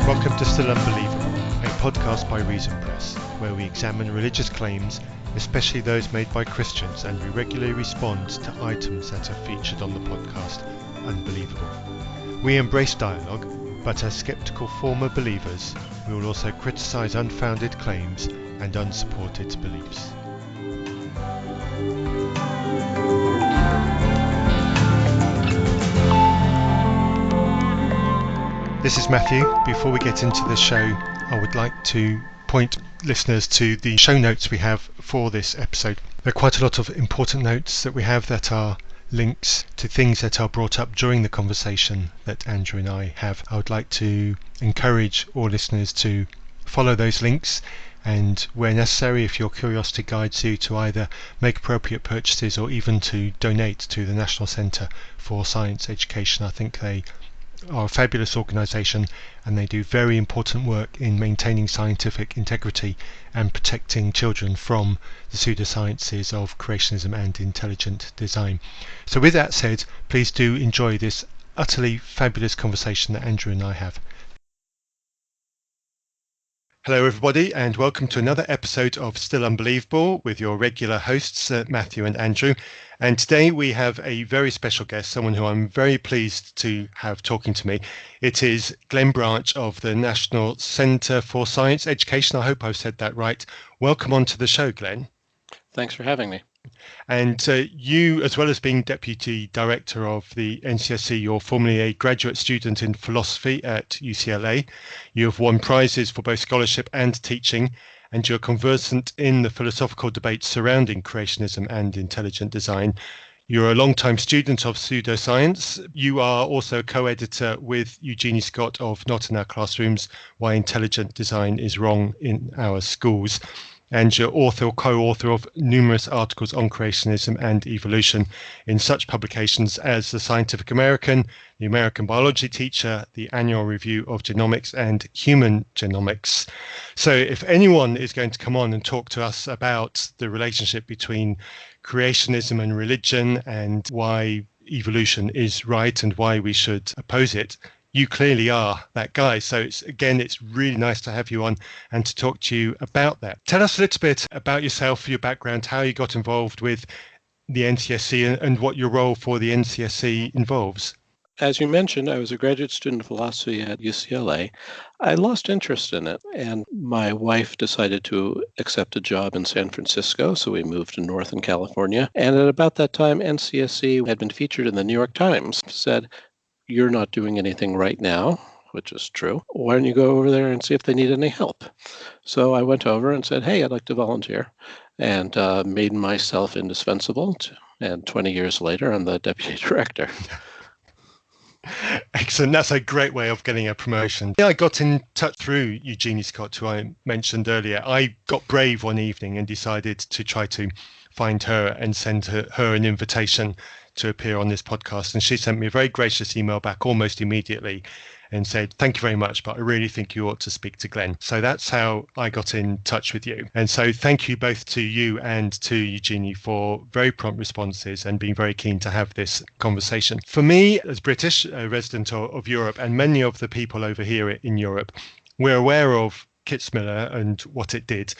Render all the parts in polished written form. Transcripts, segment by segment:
Welcome to Still Unbelievable, a podcast by Reason Press, where we examine religious claims, especially those made by Christians, and we regularly respond to items that are featured on the podcast Unbelievable. We embrace dialogue, but as skeptical former believers, we will also criticise unfounded claims and unsupported beliefs. This is Matthew. Before we get into the show, I would like to point listeners to the show notes we have for this episode. There are quite a lot of important notes that we have that are links to things that are brought up during the conversation that Andrew and I have. I would like to encourage all listeners to follow those links, and where necessary, if your curiosity guides you, to either make appropriate purchases or even to donate to the National Centre for Science Education. I think they are a fabulous organisation, and they do very important work in maintaining scientific integrity and protecting children from the pseudosciences of creationism and intelligent design. So with that said, please do enjoy this utterly fabulous conversation that Andrew and I have. Hello everybody, and welcome to another episode of Still Unbelievable with your regular hosts Matthew and Andrew. And today we have a very special guest, someone who I'm very pleased to have talking to me. It is Glenn Branch of the National Centre for Science Education. I hope I've said that right. Welcome onto the show, Glenn. Thanks for having me. And you, as well as being Deputy Director of the NCSC, you're formerly a graduate student in philosophy at UCLA. You have won prizes for both scholarship and teaching, and you're conversant in the philosophical debates surrounding creationism and intelligent design. You're a long-time student of pseudoscience. You are also co-editor with Eugenie Scott of Not in Our Classrooms, Why Intelligent Design is Wrong in Our Schools. And you're author or co-author of numerous articles on creationism and evolution in such publications as The Scientific American, The American Biology Teacher, the Annual Review of Genomics, and Human Genomics. So if anyone is going to come on and talk to us about the relationship between creationism and religion and why evolution is right and why we should oppose it, you clearly are that guy. So it's really nice to have you on and to talk to you about that. Tell us a little bit about yourself, your background, how you got involved with the NCSC and what your role for the NCSC involves. As you mentioned, I was a graduate student of philosophy at UCLA. I lost interest in it, and my wife decided to accept a job in San Francisco, so we moved to Northern California. And at about that time, NCSC had been featured in the New York Times, said, "You're not doing anything right now," which is true. "Why don't you go over there and see if they need any help?" So I went over and said, "Hey, I'd like to volunteer," and made myself indispensable. And 20 years later, I'm the deputy director. Excellent. That's a great way of getting a promotion. I got in touch through Eugenie Scott, who I mentioned earlier. I got brave one evening and decided to try to find her and send her an invitation to appear on this podcast. And she sent me a very gracious email back almost immediately and said, "Thank you very much, but I really think you ought to speak to Glenn." So that's how I got in touch with you. And so thank you both to you and to Eugenie for very prompt responses and being very keen to have this conversation. For me, as British, a resident of Europe, and many of the people over here in Europe, we're aware of Kitzmiller and what it did,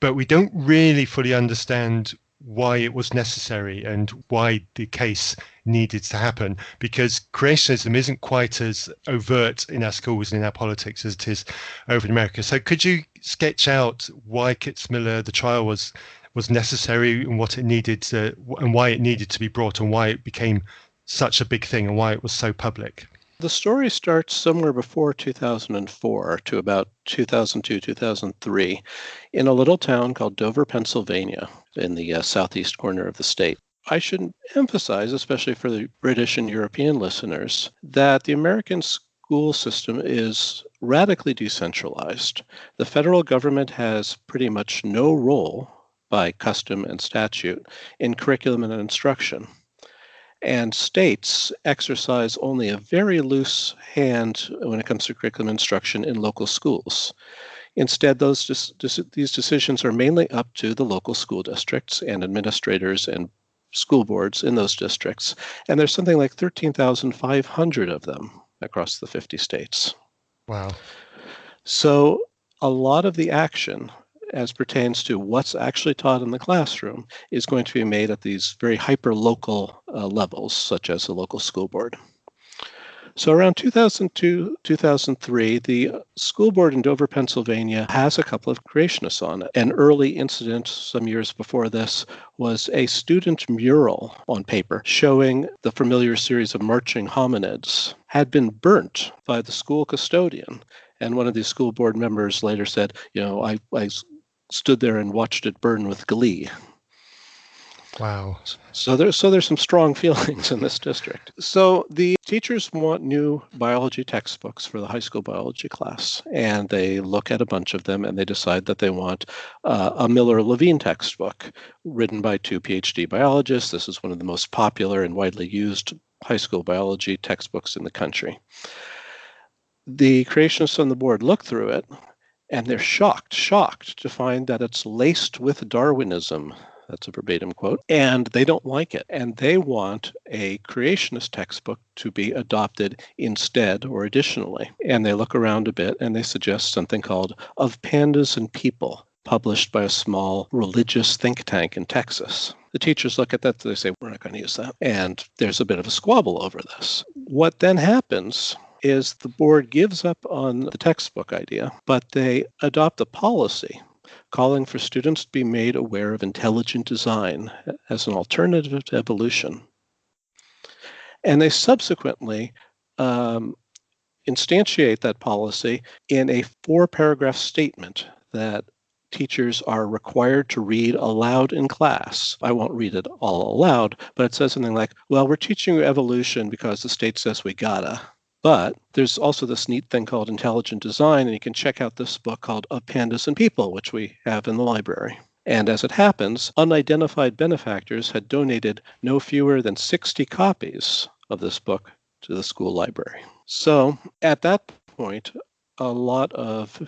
but we don't really fully understand why it was necessary and why the case needed to happen, because creationism isn't quite as overt in our schools and in our politics as it is over in America. So could you sketch out why Kitzmiller, the trial was necessary, and what it needed and why it needed to be brought, and why it became such a big thing and why it was so public? The story starts somewhere before 2004 to about 2002, 2003 in a little town called Dover, Pennsylvania, in the southeast corner of the state. I should emphasize, especially for the British and European listeners, that the American school system is radically decentralized. The federal government has pretty much no role by custom and statute in curriculum and instruction. And states exercise only a very loose hand when it comes to curriculum instruction in local schools. Instead, these decisions are mainly up to the local school districts and administrators and school boards in those districts. And there's something like 13,500 of them across the 50 states. Wow. So a lot of the action as pertains to what's actually taught in the classroom is going to be made at these very hyper-local levels, such as the local school board. So around 2002, 2003, the school board in Dover, Pennsylvania has a couple of creationists on it. An early incident some years before this was a student mural on paper showing the familiar series of marching hominids had been burnt by the school custodian. And one of these school board members later said, I stood there and watched it burn with glee. Wow. So there's some strong feelings in this district. So the teachers want new biology textbooks for the high school biology class, and they look at a bunch of them and they decide that they want a Miller-Levine textbook written by two PhD biologists. This is one of the most popular and widely used high school biology textbooks in the country. The creationists on the board look through it, and they're shocked to find that it's laced with Darwinism. That's a verbatim quote. And they don't like it. And they want a creationist textbook to be adopted instead or additionally. And they look around a bit and they suggest something called Of Pandas and People, published by a small religious think tank in Texas. The teachers look at that, they say, we're not going to use that. And there's a bit of a squabble over this. What then happens is the board gives up on the textbook idea, but they adopt a policy calling for students to be made aware of intelligent design as an alternative to evolution. And they subsequently instantiate that policy in a 4-paragraph statement that teachers are required to read aloud in class. I won't read it all aloud, but it says something like, well, we're teaching you evolution because the state says we gotta. But there's also this neat thing called intelligent design, and you can check out this book called Of Pandas and People, which we have in the library. And as it happens, unidentified benefactors had donated no fewer than 60 copies of this book to the school library. So at that point, a lot of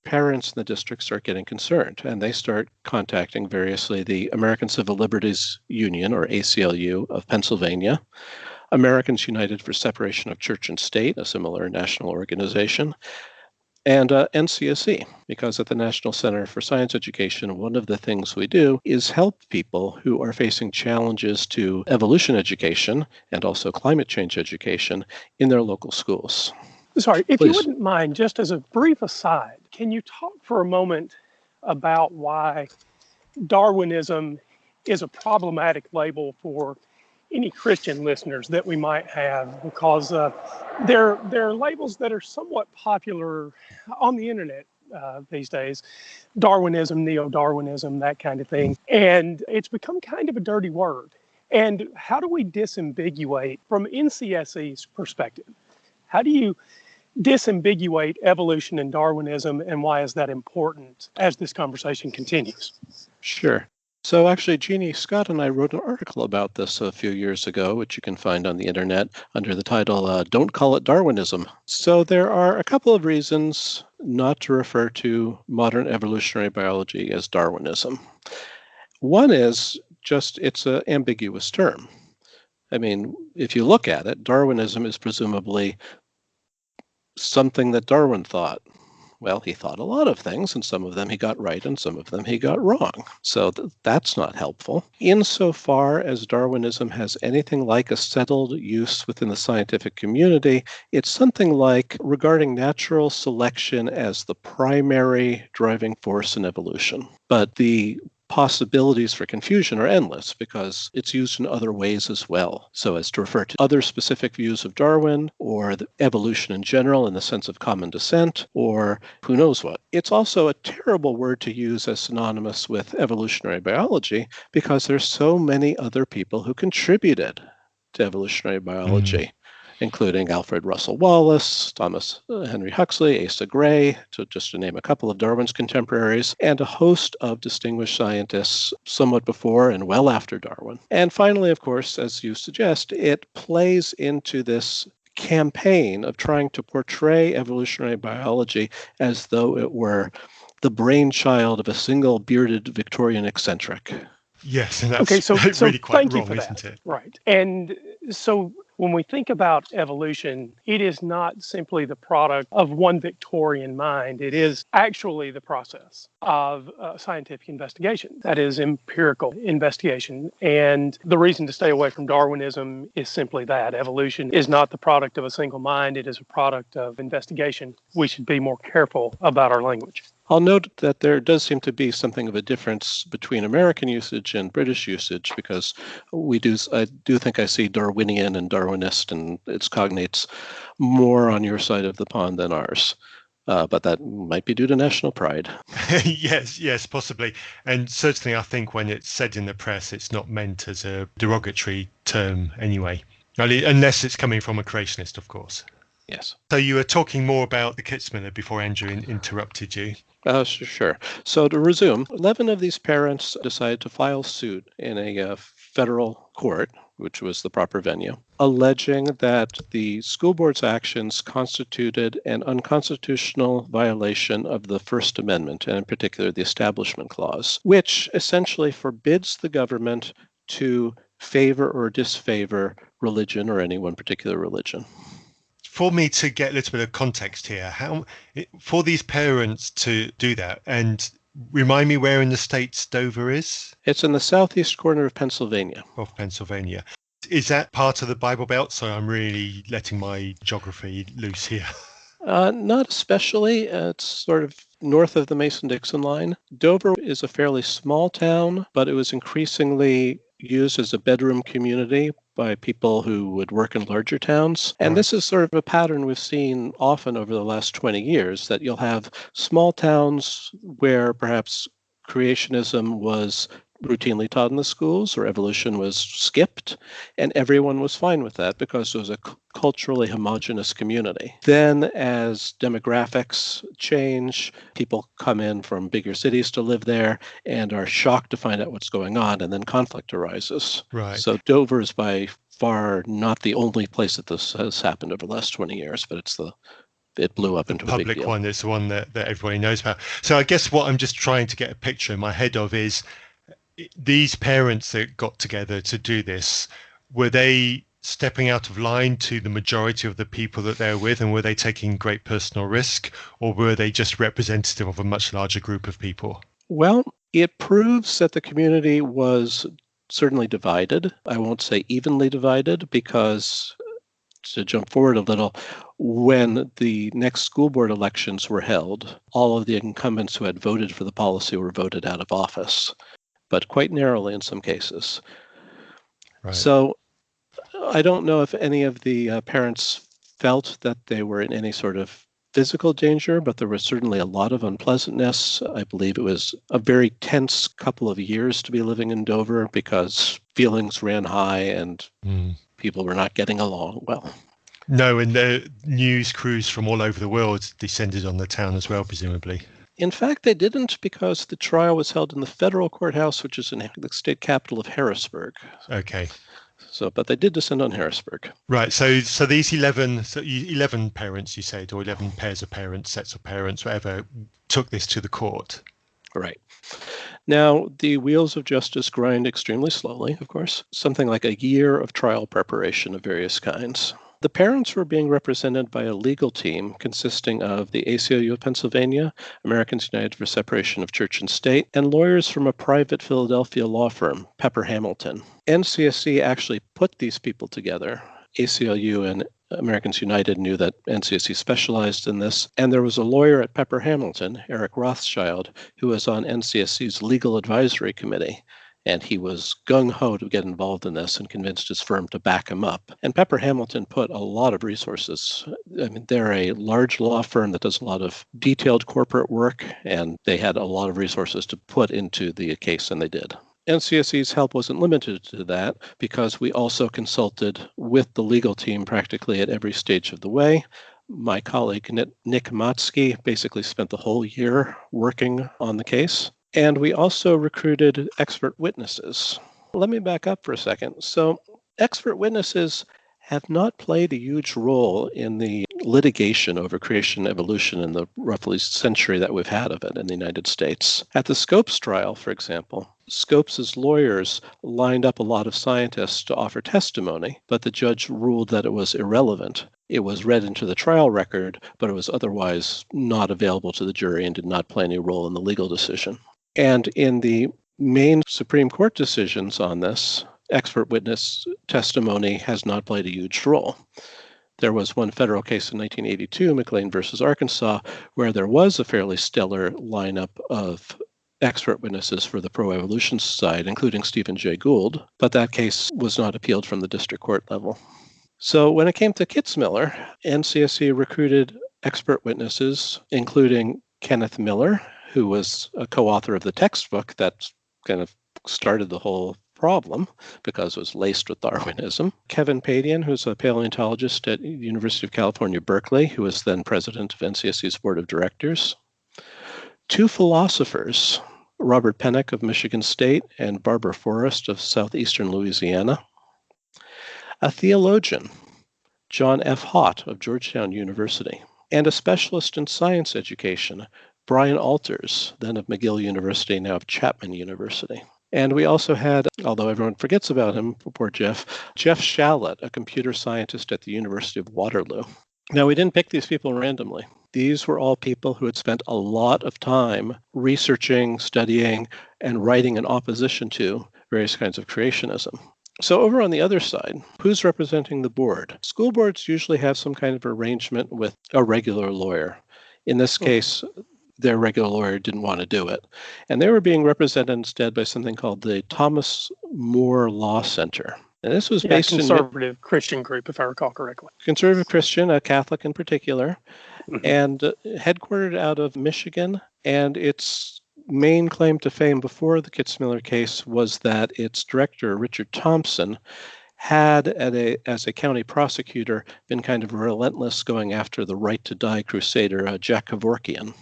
parents in the district start getting concerned, and they start contacting variously the American Civil Liberties Union, or ACLU, of Pennsylvania, Americans United for Separation of Church and State, a similar national organization, and NCSE, because at the National Center for Science Education, one of the things we do is help people who are facing challenges to evolution education and also climate change education in their local schools. Sorry, if Please. you wouldn't mind, just as a brief aside, can you talk for a moment about why Darwinism is a problematic label for any Christian listeners that we might have, because there are labels that are somewhat popular on the internet these days, Darwinism, neo-Darwinism, that kind of thing, and it's become kind of a dirty word. And how do we disambiguate, from NCSE's perspective, how do you disambiguate evolution and Darwinism, and why is that important as this conversation continues? Sure. So actually, Jeannie Scott and I wrote an article about this a few years ago, which you can find on the internet under the title, Don't Call It Darwinism. So there are a couple of reasons not to refer to modern evolutionary biology as Darwinism. One is just it's an ambiguous term. I mean, if you look at it, Darwinism is presumably something that Darwin thought. Well, he thought a lot of things, and some of them he got right, and some of them he got wrong. So that's not helpful. Insofar as Darwinism has anything like a settled use within the scientific community, it's something like regarding natural selection as the primary driving force in evolution. But the possibilities for confusion are endless because it's used in other ways as well. So as to refer to other specific views of Darwin or evolution in general in the sense of common descent or who knows what. It's also a terrible word to use as synonymous with evolutionary biology because there's so many other people who contributed to evolutionary biology. Including Alfred Russel Wallace, Thomas Henry Huxley, Asa Gray, just to name a couple of Darwin's contemporaries, and a host of distinguished scientists somewhat before and well after Darwin. And finally, of course, as you suggest, it plays into this campaign of trying to portray evolutionary biology as though it were the brainchild of a single bearded Victorian eccentric. Yes, and that's okay, so really quite thank wrong, you for isn't that. it? Right. And so When we think about evolution, it is not simply the product of one Victorian mind. It is actually the process of scientific investigation. That is empirical investigation. And the reason to stay away from Darwinism is simply that. Evolution is not the product of a single mind. It is a product of investigation. We should be more careful about our language. I'll note that there does seem to be something of a difference between American usage and British usage, because I do think I see Darwinian and Darwinist and its cognates more on your side of the pond than ours. But that might be due to national pride. Yes, possibly. And certainly I think when it's said in the press, it's not meant as a derogatory term anyway, unless it's coming from a creationist, of course. Yes. So you were talking more about the Kitzmiller before Andrew interrupted you. Sure. So to resume, 11 of these parents decided to file suit in a federal court, which was the proper venue, alleging that the school board's actions constituted an unconstitutional violation of the First Amendment, and in particular the Establishment Clause, which essentially forbids the government to favor or disfavor religion or any one particular religion. For me to get a little bit of context here, for these parents to do that, and remind me where in the States Dover is? It's in the southeast corner of Pennsylvania. Of Pennsylvania. Is that part of the Bible Belt? So I'm really letting my geography loose here. Not especially. It's sort of north of the Mason-Dixon line. Dover is a fairly small town, but it was increasingly used as a bedroom community by people who would work in larger towns. And this is sort of a pattern we've seen often over the last 20 years, that you'll have small towns where perhaps creationism was routinely taught in the schools or evolution was skipped, and everyone was fine with that because it was a culturally homogenous community. Then as demographics change, people come in from bigger cities to live there and are shocked to find out what's going on, and then conflict arises. Right. So Dover is by far not the only place that this has happened over the last 20 years, but it blew up into a big deal. The public one is the one that everybody knows about. So I guess what I'm just trying to get a picture in my head of is these parents that got together to do this, were they stepping out of line to the majority of the people that they're with, and were they taking great personal risk, or were they just representative of a much larger group of people? Well, it proves that the community was certainly divided. I won't say evenly divided, because to jump forward a little, when the next school board elections were held, all of the incumbents who had voted for the policy were voted out of office, but quite narrowly in some cases. Right. So I don't know if any of the parents felt that they were in any sort of physical danger, but there was certainly a lot of unpleasantness. I believe it was a very tense couple of years to be living in Dover because feelings ran high and people were not getting along well. No, and the news crews from all over the world descended on the town as well, presumably. In fact, they didn't, because the trial was held in the federal courthouse, which is in the state capital of Harrisburg. Okay. So, but they did descend on Harrisburg. Right. So these 11 parents, you said, or 11 pairs of parents, sets of parents, whatever, took this to the court. Right. Now, the wheels of justice grind extremely slowly, of course. Something like a year of trial preparation of various kinds. The parents were being represented by a legal team consisting of the ACLU of Pennsylvania, Americans United for Separation of Church and State, and lawyers from a private Philadelphia law firm, Pepper Hamilton. NCSC actually put these people together. ACLU and Americans United knew that NCSC specialized in this, and there was a lawyer at Pepper Hamilton, Eric Rothschild, who was on NCSC's legal advisory committee. And he was gung-ho to get involved in this and convinced his firm to back him up. And Pepper Hamilton put a lot of resources. I mean, they're a large law firm that does a lot of detailed corporate work, and they had a lot of resources to put into the case, and they did. NCSC's help wasn't limited to that, because we also consulted with the legal team practically at every stage of the way. My colleague, Nick Motsky, basically spent the whole year working on the case. And we also recruited expert witnesses. Let me back up for a second. So expert witnesses have not played a huge role in the litigation over creation and evolution in the roughly century that we've had of it in the United States. At the Scopes trial, for example, Scopes' lawyers lined up a lot of scientists to offer testimony, but the judge ruled that it was irrelevant. It was read into the trial record, but it was otherwise not available to the jury and did not play any role in the legal decision. And in the main Supreme Court decisions on this, expert witness testimony has not played a huge role. There was one federal case in 1982, McLean versus Arkansas, where there was a fairly stellar lineup of expert witnesses for the pro-evolution side, including Stephen Jay Gould, but that case was not appealed from the district court level. So when it came to Kitzmiller, NCSC recruited expert witnesses, including Kenneth Miller, who was a co-author of the textbook that kind of started the whole problem because it was laced with Darwinism. Kevin Padian, who's a paleontologist at University of California, Berkeley, who was then president of NCSC's board of directors. Two philosophers, Robert Pennock of Michigan State and Barbara Forrest of southeastern Louisiana. A theologian, John F. Haught of Georgetown University. And a specialist in science education, Brian Alters, then of McGill University, now of Chapman University. And we also had, although everyone forgets about him, poor Jeff Shallett, a computer scientist at the University of Waterloo. Now, we didn't pick these people randomly. These were all people who had spent a lot of time researching, studying, and writing in opposition to various kinds of creationism. So over on the other side, who's representing the board? School boards usually have some kind of arrangement with a regular lawyer. In this case, their regular lawyer didn't want to do it. And they were being represented instead by something called the Thomas More Law Center. And this was based in conservative Christian group, if I recall correctly. Conservative Christian, a Catholic in particular, and headquartered out of Michigan. And its main claim to fame before the Kitzmiller case was that its director, Richard Thompson, had, as a county prosecutor, been kind of relentless going after the right-to-die crusader, Jack Kevorkian.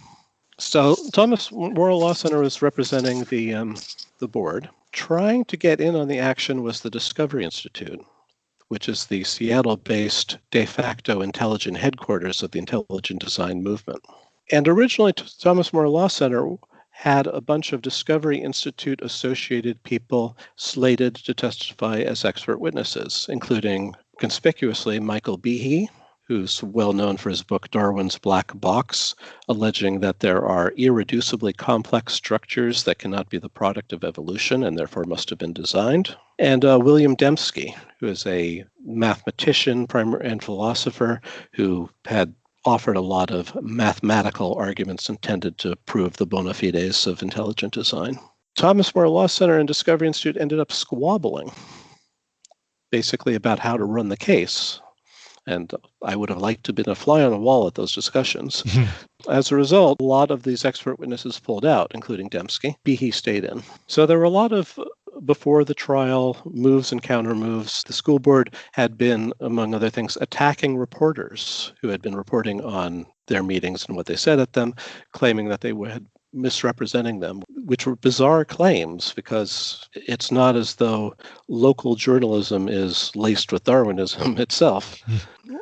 So Thomas More Law Center was representing the board. Trying to get in on the action was the Discovery Institute, which is the Seattle-based de facto intelligent headquarters of the intelligent design movement. And originally, Thomas More Law Center had a bunch of Discovery Institute associated people slated to testify as expert witnesses, including conspicuously Michael Behe, who's well known for his book Darwin's Black Box, alleging that there are irreducibly complex structures that cannot be the product of evolution and therefore must have been designed. And William Dembski, who is a mathematician and philosopher who had offered a lot of mathematical arguments intended to prove the bona fides of intelligent design. Thomas More Law Center and Discovery Institute ended up squabbling, basically about how to run the case. And I would have liked to have been a fly on the wall at those discussions. As a result, a lot of these expert witnesses pulled out, including Dembski. Behe stayed in. So there were a lot of, before the trial, moves and counter moves. The school board had been, among other things, attacking reporters who had been reporting on their meetings and what they said at them, claiming that they had misrepresenting them, which were bizarre claims because it's not as though local journalism is laced with Darwinism itself.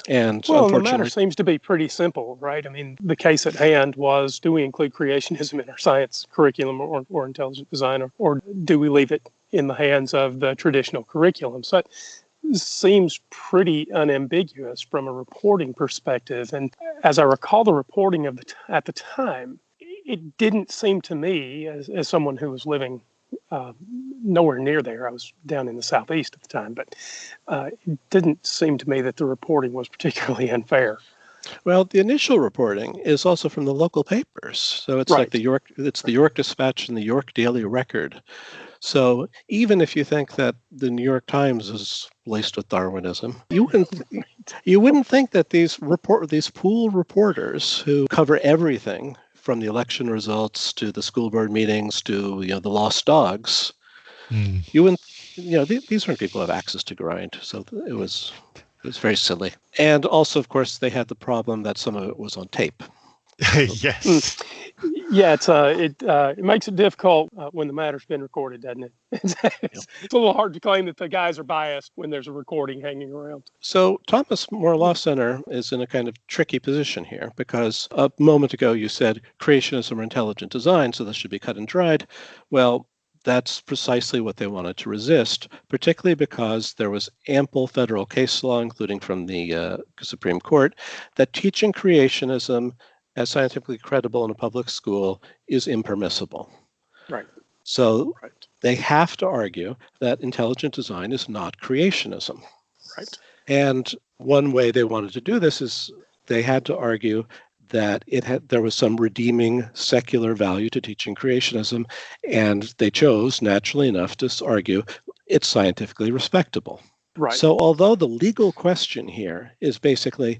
And well, the matter seems to be pretty simple, right? I mean, the case at hand was, do we include creationism in our science curriculum or intelligent design, or do we leave it in the hands of the traditional curriculum? So it seems pretty unambiguous from a reporting perspective. And as I recall the reporting of at the time, it didn't seem to me, as someone who was living nowhere near there, I was down in the southeast at the time, but it didn't seem to me that the reporting was particularly unfair. Well, the initial reporting is also from the local papers. So it's like the York Dispatch and the York Daily Record. So even if you think that the New York Times is laced with Darwinism, you wouldn't think that these pool reporters who cover everything from the election results to the school board meetings to the lost dogs, you wouldn't. These weren't people who have access to grind, so it was very silly. And also, of course, they had the problem that some of it was on tape. Yes. Yeah, it makes it difficult when the matter's been recorded, doesn't it? It's a little hard to claim that the guys are biased when there's a recording hanging around. So Thomas More Law Center is in a kind of tricky position here because a moment ago you said creationism or intelligent design, so this should be cut and dried. Well, that's precisely what they wanted to resist, particularly because there was ample federal case law, including from the Supreme Court, that teaching creationism as scientifically credible in a public school is impermissible. Right. So they have to argue that intelligent design is not creationism. Right. And one way they wanted to do this is they had to argue that there was some redeeming secular value to teaching creationism, and they chose, naturally enough, to argue it's scientifically respectable. Right. So although the legal question here is basically,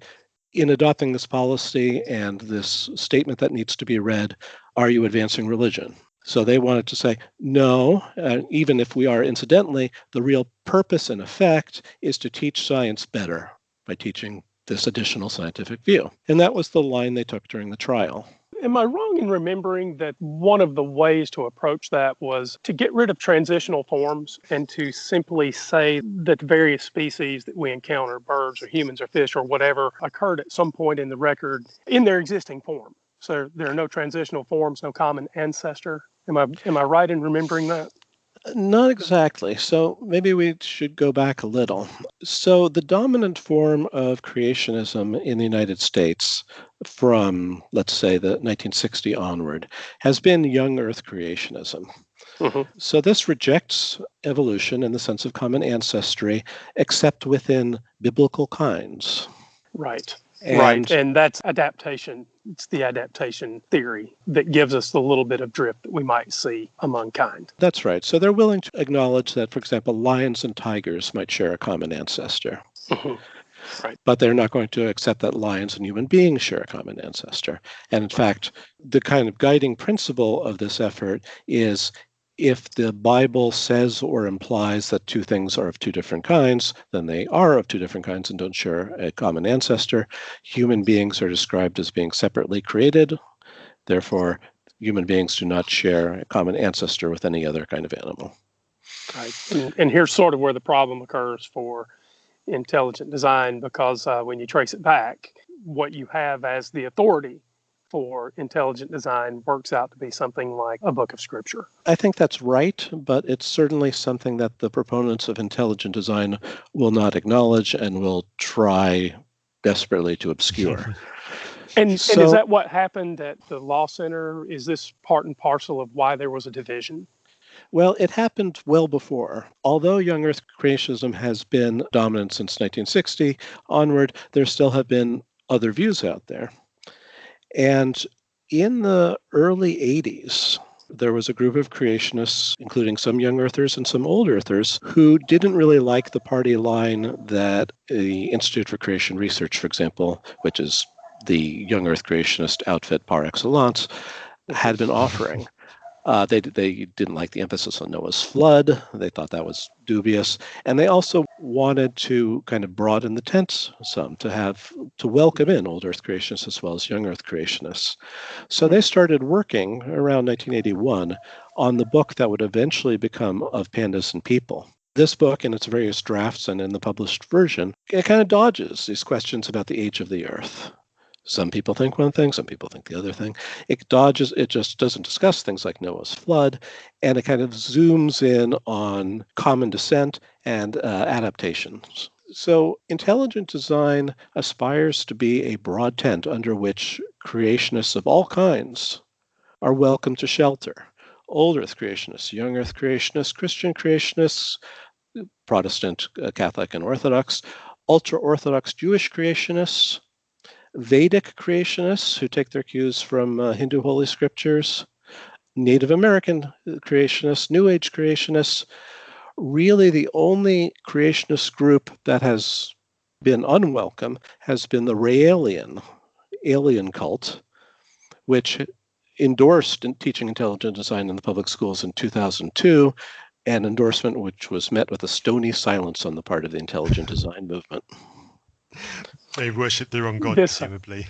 in adopting this policy and this statement that needs to be read, are you advancing religion? So they wanted to say, no, even if we are incidentally, the real purpose and effect is to teach science better by teaching this additional scientific view. And that was the line they took during the trial. Am I wrong in remembering that one of the ways to approach that was to get rid of transitional forms and to simply say that various species that we encounter, birds or humans or fish or whatever, occurred at some point in the record in their existing form? So there are no transitional forms, no common ancestor. Am I right in remembering that? Not exactly. So maybe we should go back a little. So the dominant form of creationism in the United States from, let's say, the 1960 onward has been young Earth creationism. Mm-hmm. So this rejects evolution in the sense of common ancestry, except within biblical kinds. Right. And that's adaptation. It's the adaptation theory that gives us the little bit of drift that we might see among kind. That's right. So they're willing to acknowledge that, for example, lions and tigers might share a common ancestor. Mm-hmm. Right. But they're not going to accept that lions and human beings share a common ancestor. And in fact, the kind of guiding principle of this effort is if the Bible says or implies that two things are of two different kinds, then they are of two different kinds and don't share a common ancestor. Human beings are described as being separately created. Therefore, human beings do not share a common ancestor with any other kind of animal. Right. And here's sort of where the problem occurs for intelligent design, because when you trace it back, what you have as the authority for intelligent design works out to be something like a book of scripture. I think that's right, but it's certainly something that the proponents of intelligent design will not acknowledge and will try desperately to obscure. And is that what happened at the Law Center? Is this part and parcel of why there was a division? Well, it happened well before. Although young Earth creationism has been dominant since 1960 onward, there still have been other views out there. And in the early 80s, there was a group of creationists, including some young Earthers and some old Earthers, who didn't really like the party line that the Institute for Creation Research, for example, which is the young Earth creationist outfit par excellence, had been offering. They didn't like the emphasis on Noah's flood. They thought that was dubious. And they also wanted to kind of broaden the tent some, to welcome in old Earth creationists as well as young Earth creationists. So they started working around 1981 on the book that would eventually become Of Pandas and People. This book, in its various drafts and in the published version, it kind of dodges these questions about the age of the Earth. Some people think one thing, some people think the other thing. It just doesn't discuss things like Noah's flood, and it kind of zooms in on common descent and adaptations. So intelligent design aspires to be a broad tent under which creationists of all kinds are welcome to shelter. Old Earth creationists, young Earth creationists, Christian creationists, Protestant, Catholic, and Orthodox, ultra-Orthodox Jewish creationists, Vedic creationists who take their cues from Hindu holy scriptures, Native American creationists, New Age creationists. Really, the only creationist group that has been unwelcome has been the Raelian alien cult, which endorsed teaching intelligent design in the public schools in 2002, an endorsement which was met with a stony silence on the part of the intelligent design movement. They worship the wrong god, presumably.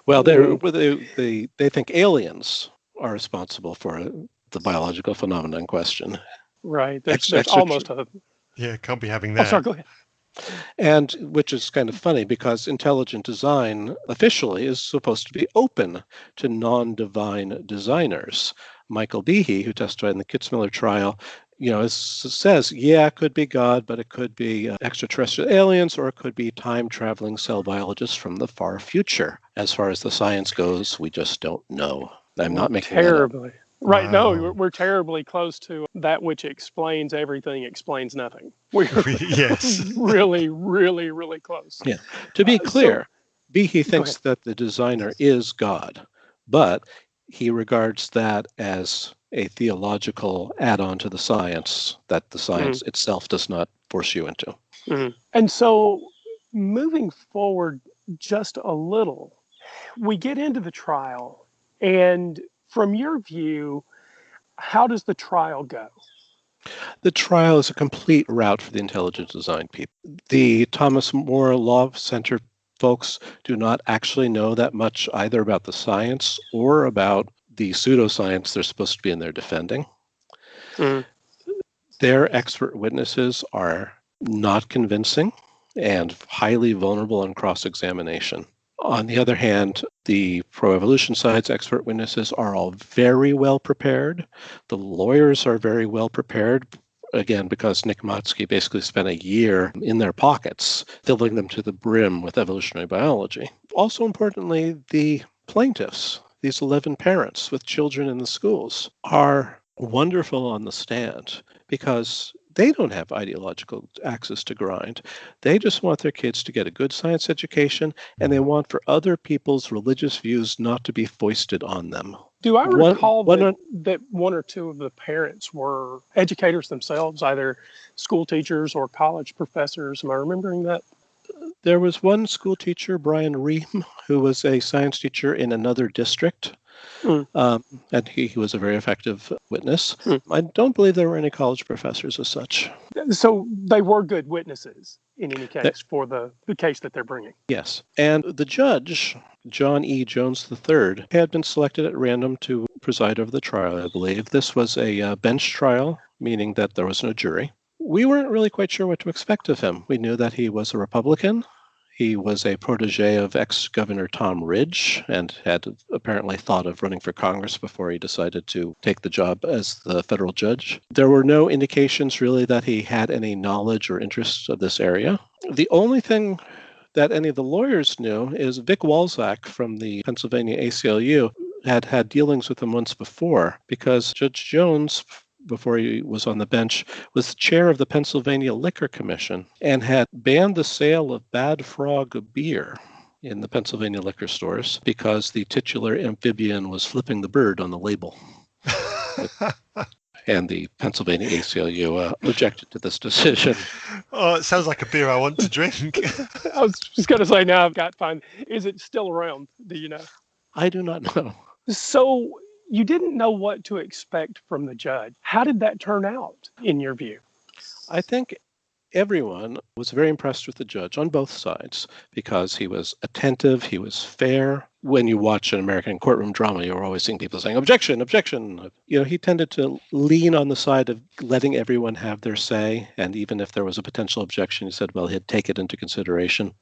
Well, they think aliens are responsible for the biological phenomenon in question. Right. There's almost a... Yeah, can't be having Oh, that. sorry, go ahead. And which is kind of funny because intelligent design officially is supposed to be open to non-divine designers. Michael Behe, who testified in the Kitzmiller trial, says, yeah, it could be God, but it could be extraterrestrial aliens, or it could be time-traveling cell biologists from the far future. As far as the science goes, we just don't know. I'm not making terribly. that up. Right, Wow. no, we're terribly close to that which explains everything, explains nothing. We're Yes. really, really, really close. Yeah. To be clear, Behe thinks ahead. that the designer is God, but he regards that as a theological add-on to the science that the science itself does not force you into. And so moving forward just a little, we get into the trial, and from your view, how does the trial go? The trial is a complete rout for the intelligent design people. The Thomas More Law Center folks do not actually know that much either about the science or about the pseudoscience they're supposed to be in there defending. Their expert witnesses are not convincing and highly vulnerable on cross-examination. On the other hand, the pro-evolution side's expert witnesses are all very well prepared. The lawyers are very well prepared, again, because Nick Motzke basically spent a year in their pockets, filling them to the brim with evolutionary biology. Also importantly, the plaintiffs, these 11 parents with children in the schools, are wonderful on the stand because they don't have ideological axes to grind. They just want their kids to get a good science education, and they want for other people's religious views not to be foisted on them. Do I recall that one or two of the parents were educators themselves, either school teachers or college professors? Am I remembering that? There was one school teacher, Brian Ream, who was a science teacher in another district. And he was a very effective witness. I don't believe there were any college professors as such. So they were good witnesses in any case for the case that they're bringing. Yes. And the judge, John E. Jones III, had been selected at random to preside over the trial, I believe. This was a bench trial, meaning that there was no jury. We weren't really quite sure what to expect of him. We knew that he was a Republican. He was a protege of ex-Governor Tom Ridge and had apparently thought of running for Congress before he decided to take the job as the federal judge. There were no indications really that he had any knowledge or interest of this area. The only thing that any of the lawyers knew is Vic Walczak from the Pennsylvania ACLU had dealings with him once before because Judge Jones, before he was on the bench, was chair of the Pennsylvania Liquor Commission and had banned the sale of Bad Frog beer in the Pennsylvania liquor stores because the titular amphibian was flipping the bird on the label. And the Pennsylvania ACLU objected to this decision. Oh, it sounds like a beer I want to drink. I was just going to say, now I've got to find, is it still around? Do you know? I do not know. So you didn't know what to expect from the judge. How did that turn out, in your view? I think everyone was very impressed with the judge on both sides because he was attentive, he was fair. When you watch an American courtroom drama, you're always seeing people saying, objection, objection. He tended to lean on the side of letting everyone have their say. And even if there was a potential objection, he said, well, he'd take it into consideration.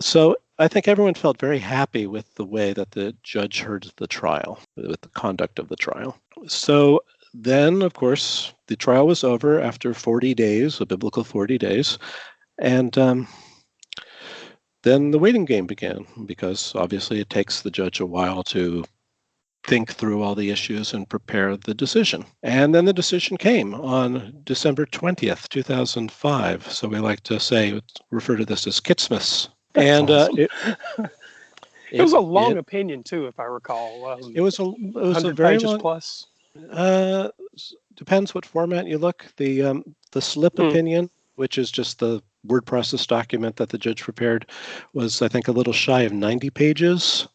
So I think everyone felt very happy with the way that the judge heard the trial, with the conduct of the trial. So then, of course, the trial was over after 40 days, a biblical 40 days. And then the waiting game began, because obviously it takes the judge a while to think through all the issues and prepare the decision. And then the decision came on December 20th, 2005. So we like to refer to this as Kitzmas. And awesome. It was a long opinion too, if I recall. It was a very pages long, plus. Depends what format you look. The slip opinion, which is just the word process document that the judge prepared, was I think a little shy of 90 pages,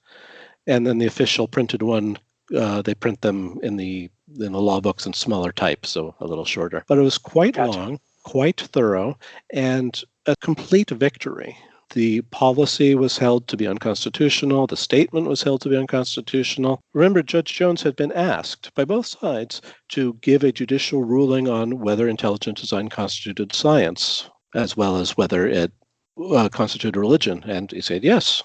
and then the official printed one, they print them in the law books in smaller type, so a little shorter. But it was quite long, quite thorough, and a complete victory. The policy was held to be unconstitutional. The statement was held to be unconstitutional. Remember, Judge Jones had been asked by both sides to give a judicial ruling on whether intelligent design constituted science, as well as whether it constituted religion. And he said yes,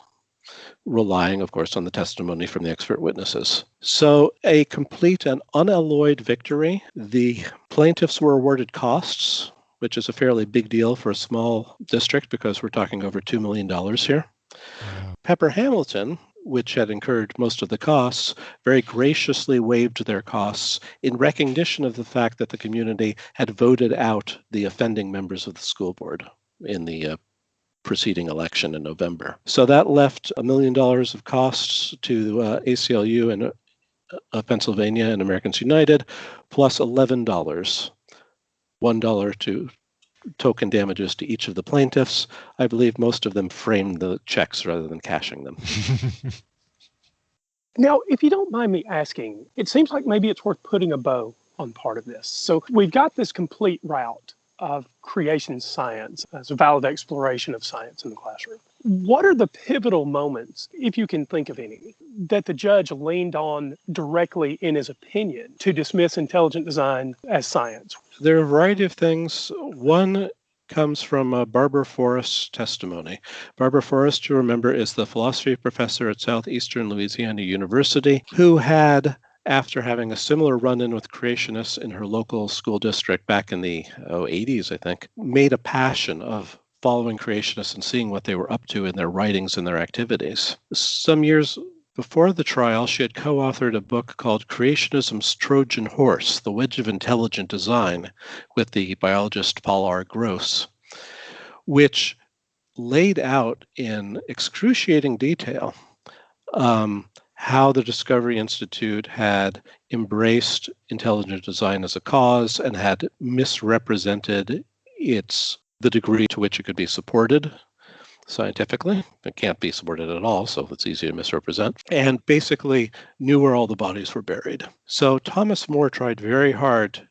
relying, of course, on the testimony from the expert witnesses. So a complete and unalloyed victory. The plaintiffs were awarded costs, which is a fairly big deal for a small district because we're talking over $2 million here. Wow. Pepper Hamilton, which had incurred most of the costs, very graciously waived their costs in recognition of the fact that the community had voted out the offending members of the school board in the preceding election in November. So that left $1 million of costs to ACLU and Pennsylvania and Americans United, plus $11. $1 to token damages to each of the plaintiffs. I believe most of them framed the checks rather than cashing them. Now, if you don't mind me asking, it seems like maybe it's worth putting a bow on part of this. So we've got this complete route of creation science as a valid exploration of science in the classroom. What are the pivotal moments, if you can think of any, that the judge leaned on directly in his opinion to dismiss intelligent design as science? There are a variety of things. One comes from Barbara Forrest's testimony. Barbara Forrest, you remember, is the philosophy professor at Southeastern Louisiana University, who had, after having a similar run-in with creationists in her local school district back in the 80s, I think, made a passion of following creationists and seeing what they were up to in their writings and their activities. Some years before the trial, she had co-authored a book called Creationism's Trojan Horse, The Wedge of Intelligent Design, with the biologist Paul R. Gross, which laid out in excruciating detail how the Discovery Institute had embraced intelligent design as a cause and had misrepresented the degree to which it could be supported scientifically. It can't be supported at all, so it's easy to misrepresent, and basically knew where all the bodies were buried. So Thomas More tried very hard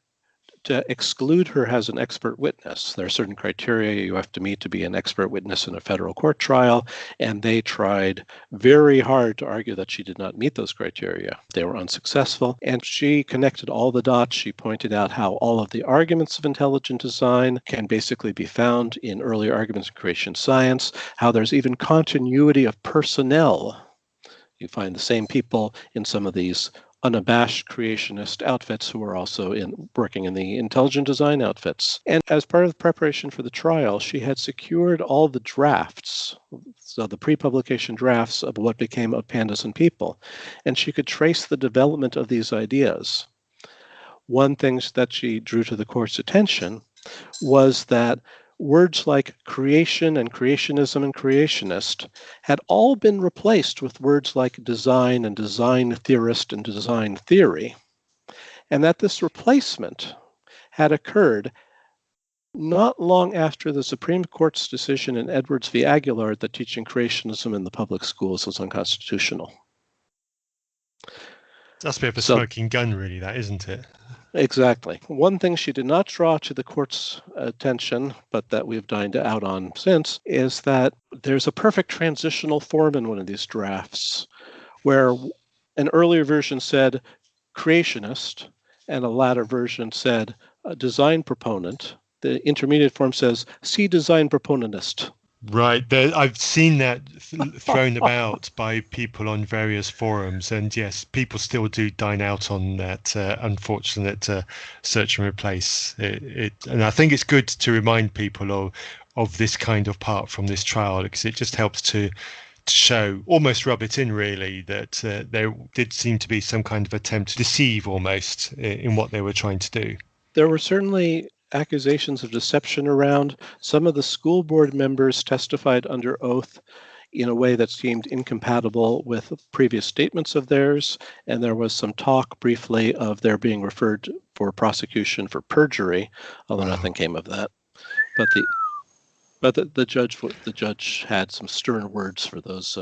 to exclude her as an expert witness. There are certain criteria you have to meet to be an expert witness in a federal court trial, and they tried very hard to argue that she did not meet those criteria. They were unsuccessful, and she connected all the dots. She pointed out how all of the arguments of intelligent design can basically be found in earlier arguments in creation science, how there's even continuity of personnel. You find the same people in some of these unabashed creationist outfits who are also working in the intelligent design outfits. And as part of the preparation for the trial, she had secured all the drafts, so the pre-publication drafts of what became of Pandas and People, and she could trace the development of these ideas. One thing that she drew to the court's attention was that words like creation and creationism and creationist had all been replaced with words like design and design theorist and design theory, and that this replacement had occurred not long after the Supreme Court's decision in Edwards v. Aguilar that teaching creationism in the public schools was unconstitutional. That's a bit of a smoking gun, really, that, isn't it? Exactly. One thing she did not draw to the court's attention, but that we've dined out on since, is that there's a perfect transitional form in one of these drafts where an earlier version said creationist and a latter version said design proponent. The intermediate form says see design proponentist. Right. I've seen that thrown about by people on various forums. And yes, people still do dine out on that unfortunate search and replace. And I think it's good to remind people of this kind of part from this trial, because it just helps to show, almost rub it in really, that there did seem to be some kind of attempt to deceive almost in what they were trying to do. There were certainly accusations of deception around. Some of the school board members testified under oath in a way that seemed incompatible with previous statements of theirs, and there was some talk briefly of their being referred for prosecution for perjury, although nothing came of that. But the judge had some stern words for those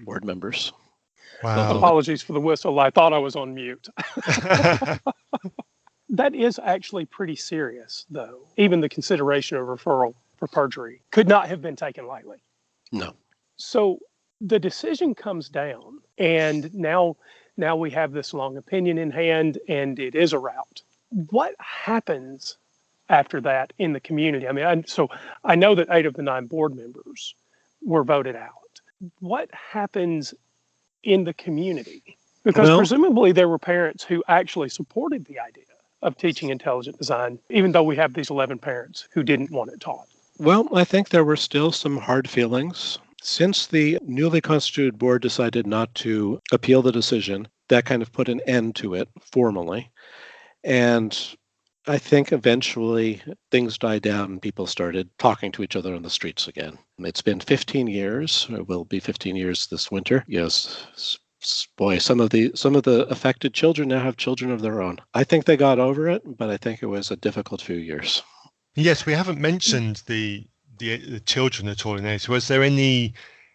board members. Wow. Apologies for the whistle. I thought I was on mute. That is actually pretty serious, though. Even the consideration of referral for perjury could not have been taken lightly. No. So the decision comes down, and now we have this long opinion in hand, and it is a route. What happens after that in the community? I mean, so I know that 8 of the 9 board members were voted out. What happens in the community? Because Well, presumably there were parents who actually supported the idea of teaching intelligent design, even though we have these 11 parents who didn't want it taught. well, I think there were still some hard feelings. Since the newly constituted board decided not to appeal the decision, that kind of put an end to it formally. And I think eventually things died down and people started talking to each other on the streets again. It's been 15 years, or will be 15 years this winter. Yes, boy, some of the affected children now have children of their own. I think they got over it, but I think it was a difficult few years. Yes, we haven't mentioned the children at all in this. Was there any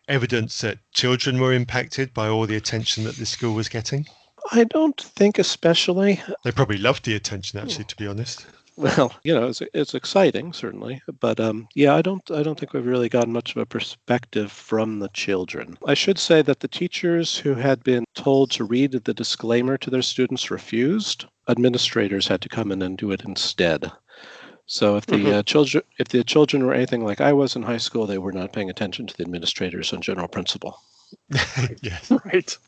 evidence that children were impacted by all the attention that the school was getting? I don't think especially. They probably loved the attention, actually, to be honest. Well, it's exciting, certainly, but yeah, I don't think we've really gotten much of a perspective from the children. I should say that the teachers who had been told to read the disclaimer to their students refused. Administrators had to come in and do it instead. So if the children were anything like I was in high school, they were not paying attention to the administrators and general principal. Yes. Right.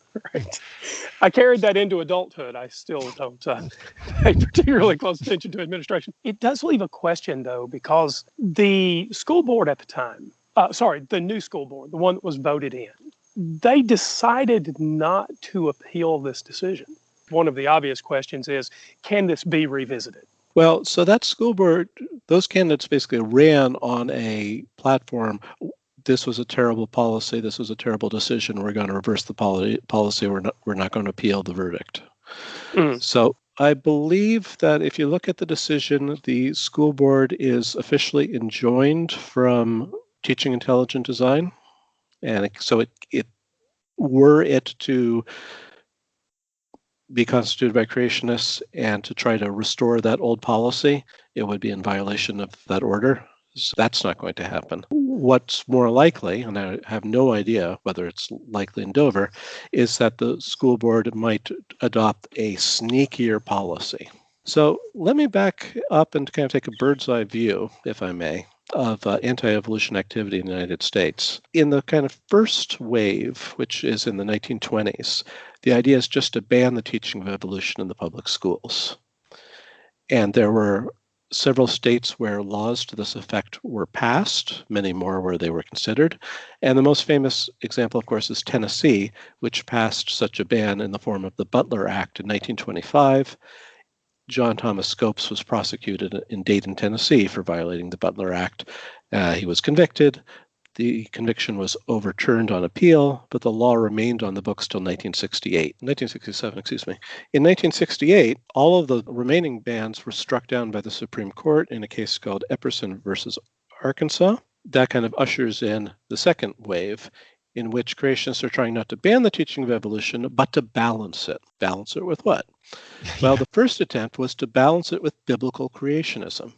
I carried that into adulthood. I still don't pay particularly close attention to administration. It does leave a question, though, because the school board at the time, the new school board, the one that was voted in, they decided not to appeal this decision. One of the obvious questions is, can this be revisited? Well, so that school board, those candidates basically ran on a platform. This was a terrible policy. This was a terrible decision. We're going to reverse the policy. We're not going to appeal the verdict. So I believe that if you look at the decision, the school board is officially enjoined from teaching intelligent design. And so it were it to be constituted by creationists and to try to restore that old policy, it would be in violation of that order. So that's not going to happen. What's more likely, and I have no idea whether it's likely in Dover, is that the school board might adopt a sneakier policy. So let me back up and kind of take a bird's eye view, if I may, of anti-evolution activity in the United States. In the kind of first wave, which is in the 1920s, the idea is just to ban the teaching of evolution in the public schools. And there were several states where laws to this effect were passed, many more where they were considered. And the most famous example, of course, is Tennessee, which passed such a ban in the form of the Butler Act in 1925. John Thomas Scopes was prosecuted in Dayton, Tennessee for violating the Butler Act. He was convicted. The conviction was overturned on appeal, but the law remained on the books till 1967, excuse me. In 1968, all of the remaining bans were struck down by the Supreme Court in a case called Epperson versus Arkansas. That kind of ushers in the second wave, in which creationists are trying not to ban the teaching of evolution, but to balance it. Balance it with what? Well, the first attempt was to balance it with biblical creationism.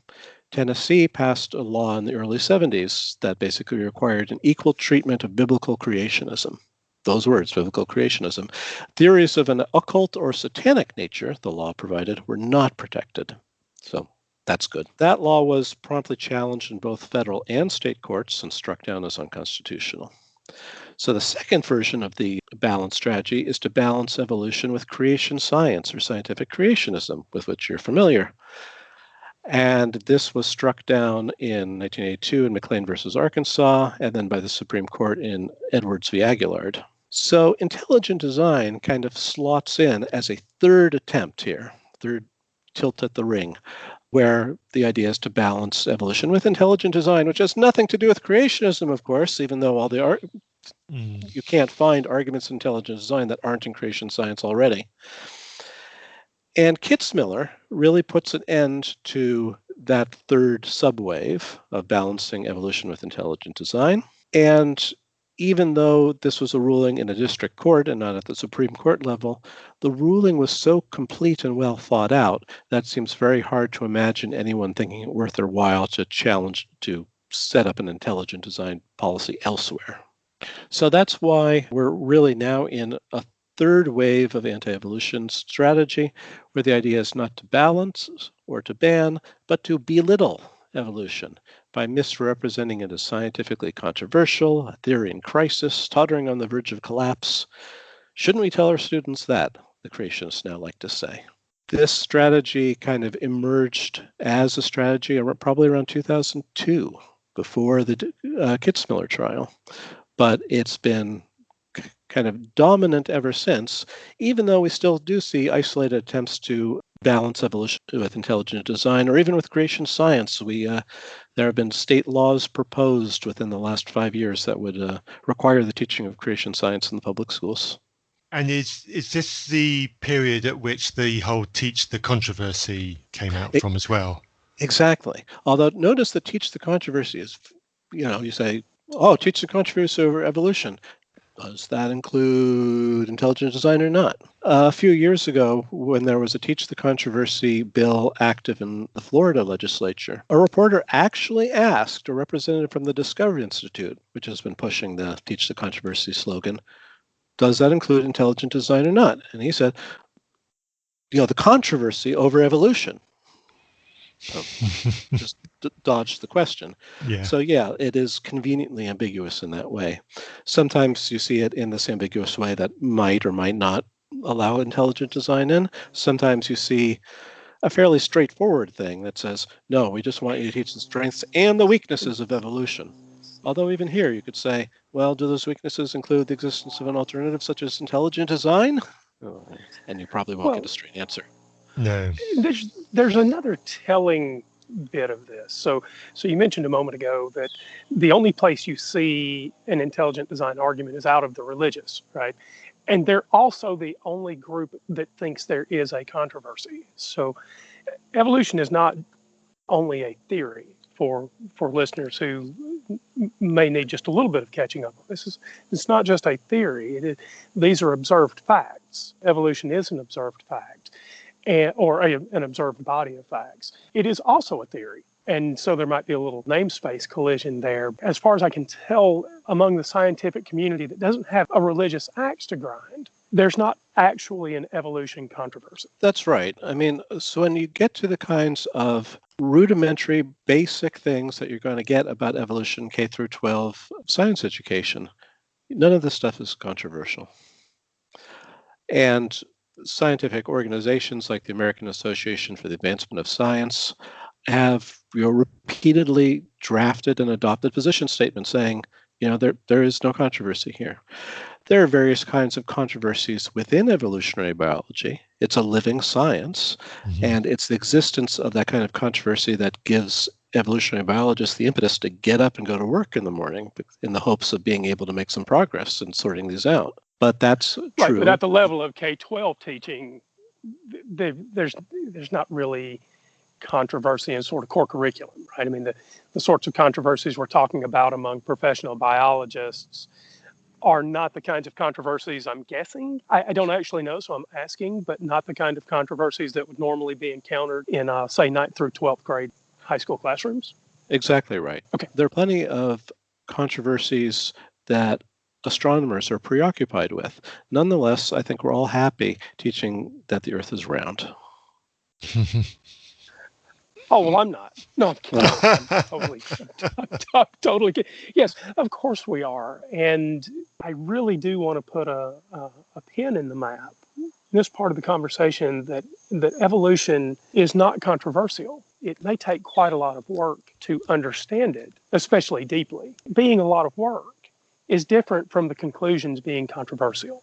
Tennessee passed a law in the early 70s that basically required an equal treatment of biblical creationism. Those words, biblical creationism. Theories of an occult or satanic nature, the law provided, were not protected. So that's good. That law was promptly challenged in both federal and state courts and struck down as unconstitutional. So the second version of the balance strategy is to balance evolution with creation science or scientific creationism, with which you're familiar. And this was struck down in 1982 in McLean versus Arkansas, and then by the Supreme Court in Edwards v. Aguillard. So intelligent design kind of slots in as a third attempt here, third tilt at the ring, where the idea is to balance evolution with intelligent design, which has nothing to do with creationism, of course, even though all the you can't find arguments in intelligent design that aren't in creation science already. And Kitzmiller really puts an end to that third subwave of balancing evolution with intelligent design. And even though this was a ruling in a district court and not at the Supreme Court level, the ruling was so complete and well thought out that it seems very hard to imagine anyone thinking it worth their while to challenge, to set up an intelligent design policy elsewhere. So that's why we're really now in a third wave of anti-evolution strategy, where the idea is not to balance or to ban, but to belittle evolution by misrepresenting it as scientifically controversial, a theory in crisis, tottering on the verge of collapse. Shouldn't we tell our students that? The creationists now like to say. This strategy kind of emerged as a strategy probably around 2002, before the Kitzmiller trial, but it's been kind of dominant ever since, even though we still do see isolated attempts to balance evolution with intelligent design, or even with creation science. There have been state laws proposed within the last 5 years that would require the teaching of creation science in the public schools. And is this the period at which the whole Teach the Controversy came out from as well? Exactly. Although notice that Teach the Controversy is, you say, oh, teach the controversy over evolution. Does that include intelligent design or not? A few years ago, when there was a Teach the Controversy bill active in the Florida legislature, a reporter actually asked a representative from the Discovery Institute, which has been pushing the Teach the Controversy slogan, does that include intelligent design or not? And he said, the controversy over evolution. So just dodge the question. Yeah. So it is conveniently ambiguous in that way. Sometimes you see it in this ambiguous way that might or might not allow intelligent design in. Sometimes you see a fairly straightforward thing that says, no, we just want you to teach the strengths and the weaknesses of evolution. Although even here you could say, well, do those weaknesses include the existence of an alternative such as intelligent design? And you probably won't get a straight answer. No. There's another telling bit of this. So you mentioned a moment ago that the only place you see an intelligent design argument is out of the religious, right? And they're also the only group that thinks there is a controversy. So evolution is not only a theory for listeners who may need just a little bit of catching up. It's not just a theory. These are observed facts. Evolution is an observed fact. Or an observed body of facts. It is also a theory. And so there might be a little namespace collision there. As far as I can tell, among the scientific community that doesn't have a religious axe to grind, there's not actually an evolution controversy. That's right. I mean, so when you get to the kinds of rudimentary, basic things that you're going to get about evolution, K through 12 science education, none of this stuff is controversial. And scientific organizations like the American Association for the Advancement of Science have repeatedly drafted and adopted position statements saying, there is no controversy here. There are various kinds of controversies within evolutionary biology. It's a living science, and it's the existence of that kind of controversy that gives evolutionary biologists the impetus to get up and go to work in the morning in the hopes of being able to make some progress in sorting these out. But that's true. Right, but at the level of K-12 teaching, there's not really controversy in sort of core curriculum, right? I mean, the sorts of controversies we're talking about among professional biologists are not the kinds of controversies I'm guessing. I don't actually know, so I'm asking, but not the kind of controversies that would normally be encountered in, say, 9th through 12th grade high school classrooms. Exactly right. Okay. There are plenty of controversies that astronomers are preoccupied with. Nonetheless, I think we're all happy teaching that the Earth is round. Oh, well, I'm not. No, I'm kidding. I'm totally kidding. Yes, of course we are. And I really do want to put a pin in the map in this part of the conversation that evolution is not controversial. It may take quite a lot of work to understand it, especially deeply. Being a lot of work is different from the conclusions being controversial.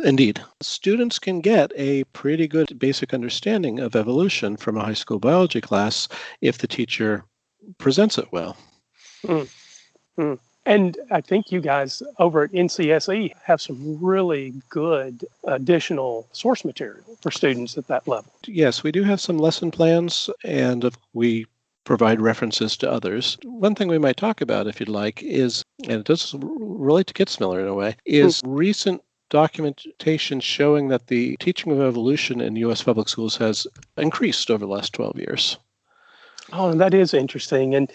Indeed. Students can get a pretty good basic understanding of evolution from a high school biology class if the teacher presents it well. And I think you guys over at NCSE have some really good additional source material for students at that level. Yes, we do have some lesson plans, and we provide references to others. One thing we might talk about, if you'd like, is, and it does relate to Kitzmiller in a way, is recent documentation showing that the teaching of evolution in U.S. public schools has increased over the last 12 years. Oh, that is interesting. And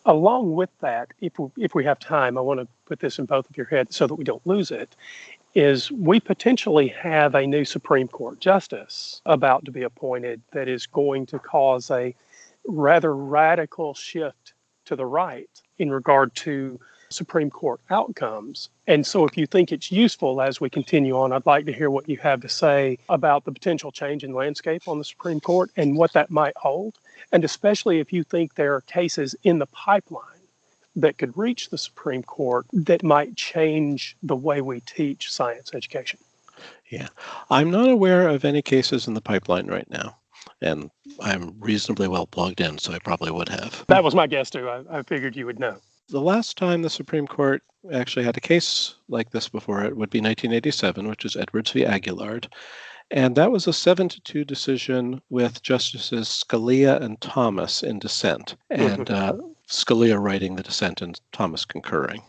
along with that, if we have time, I want to put this in both of your heads so that we don't lose it, is we potentially have a new Supreme Court justice about to be appointed that is going to cause a rather radical shift to the right in regard to Supreme Court outcomes. And so if you think it's useful as we continue on, I'd like to hear what you have to say about the potential change in landscape on the Supreme Court and what that might hold. And especially if you think there are cases in the pipeline that could reach the Supreme Court that might change the way we teach science education. Yeah, I'm not aware of any cases in the pipeline right now, and I'm reasonably well plugged in, so I probably would have. That was my guess too. I figured you would know. The last time the Supreme Court actually had a case like this before it would be 1987, which is Edwards v. Aguillard. And that was a 7-2 decision with Justices Scalia and Thomas in dissent, and Scalia writing the dissent and Thomas concurring.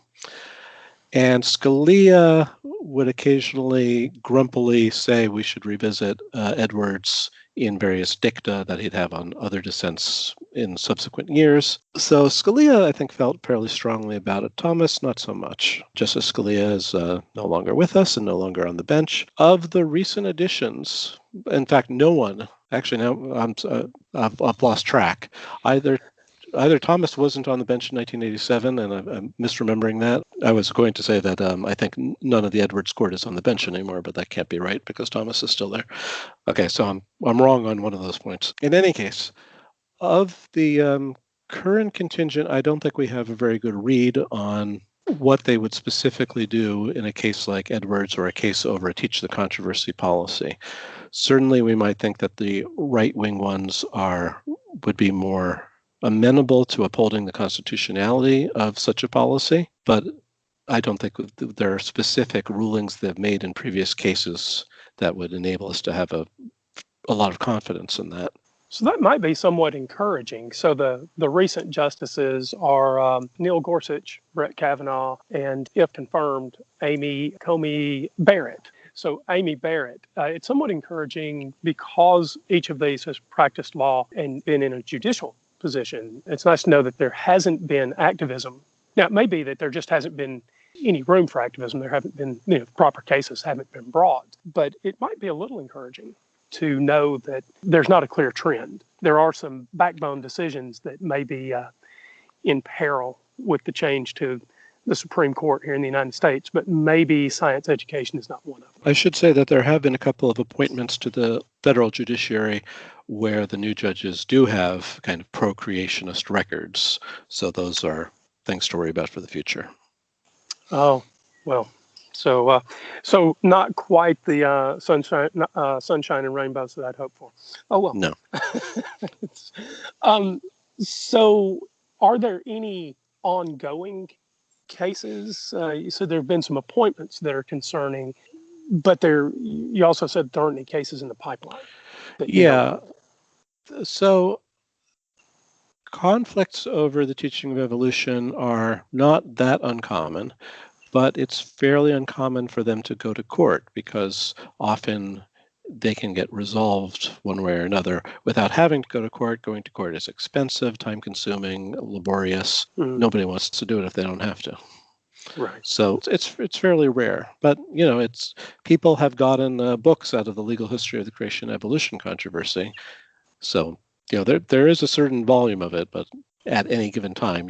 And Scalia would occasionally grumpily say we should revisit Edwards in various dicta that he'd have on other dissents in subsequent years. So Scalia, I think, felt fairly strongly about it. Thomas, not so much. Justice Scalia is no longer with us and no longer on the bench. Of the recent additions, in fact, no one, actually now I've lost track, Either Thomas wasn't on the bench in 1987, and I'm misremembering that. I was going to say that I think none of the Edwards court is on the bench anymore, but that can't be right because Thomas is still there. Okay, so I'm wrong on one of those points. In any case, of the current contingent, I don't think we have a very good read on what they would specifically do in a case like Edwards or a case over a teach the controversy policy. Certainly, we might think that the right-wing ones would be more amenable to upholding the constitutionality of such a policy, but I don't think there are specific rulings they've made in previous cases that would enable us to have a lot of confidence in that. So that might be somewhat encouraging. So the recent justices are Neil Gorsuch, Brett Kavanaugh, and, if confirmed, Amy Coney Barrett. So Amy Barrett, it's somewhat encouraging because each of these has practiced law and been in a judicial position. It's nice to know that there hasn't been activism. Now, it may be that there just hasn't been any room for activism. There haven't been, proper cases haven't been brought. But it might be a little encouraging to know that there's not a clear trend. There are some backbone decisions that may be in peril with the change to the Supreme Court here in the United States, but maybe science education is not one of them. I should say that there have been a couple of appointments to the federal judiciary where the new judges do have kind of pro-creationist records. So those are things to worry about for the future. Oh, well, so not quite the sunshine and rainbows that I'd hoped for. Oh, well. No. So are there any ongoing cases? You said there have been some appointments that are concerning, but you also said there aren't any cases in the pipeline. Yeah. So conflicts over the teaching of evolution are not that uncommon, but it's fairly uncommon for them to go to court because often they can get resolved one way or another without having to go to court. Going to court is expensive, time-consuming, laborious. Nobody wants to do it if they don't have to. Right. So it's fairly rare, but people have gotten books out of the legal history of the creation evolution controversy. So there is a certain volume of it, but at any given time,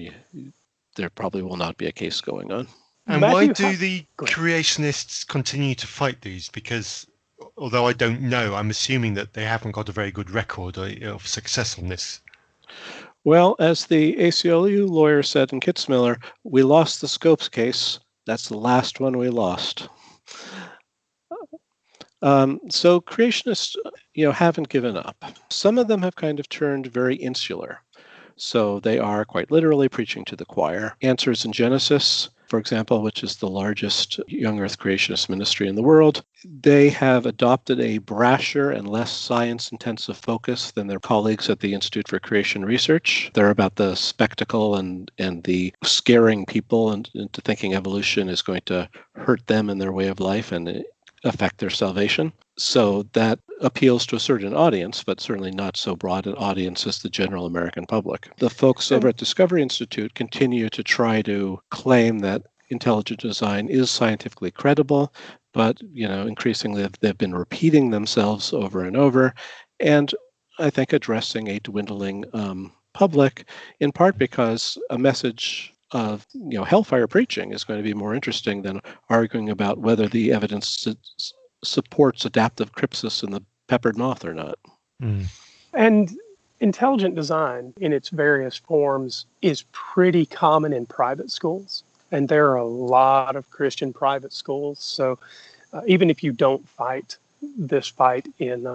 there probably will not be a case going on. And why do the creationists continue to fight these? Because although I don't know, I'm assuming that they haven't got a very good record of success on this. Well, as the ACLU lawyer said in Kitzmiller, we lost the Scopes case. That's the last one we lost. So creationists, haven't given up. Some of them have kind of turned very insular. So they are quite literally preaching to the choir. Answers in Genesis, for example, which is the largest young earth creationist ministry in the world, they have adopted a brasher and less science-intensive focus than their colleagues at the Institute for Creation Research. They're about the spectacle and the scaring people into thinking evolution is going to hurt them in their way of life and affect their salvation. So that appeals to a certain audience, but certainly not so broad an audience as the general American public. The folks over at Discovery Institute continue to try to claim that intelligent design is scientifically credible, but increasingly they've been repeating themselves over and over, and I think addressing a dwindling public, in part because a message of hellfire preaching is going to be more interesting than arguing about whether the evidence supports adaptive crypsis in the peppered moth or not. Mm. And intelligent design in its various forms is pretty common in private schools. And there are a lot of Christian private schools. So even if you don't fight this fight in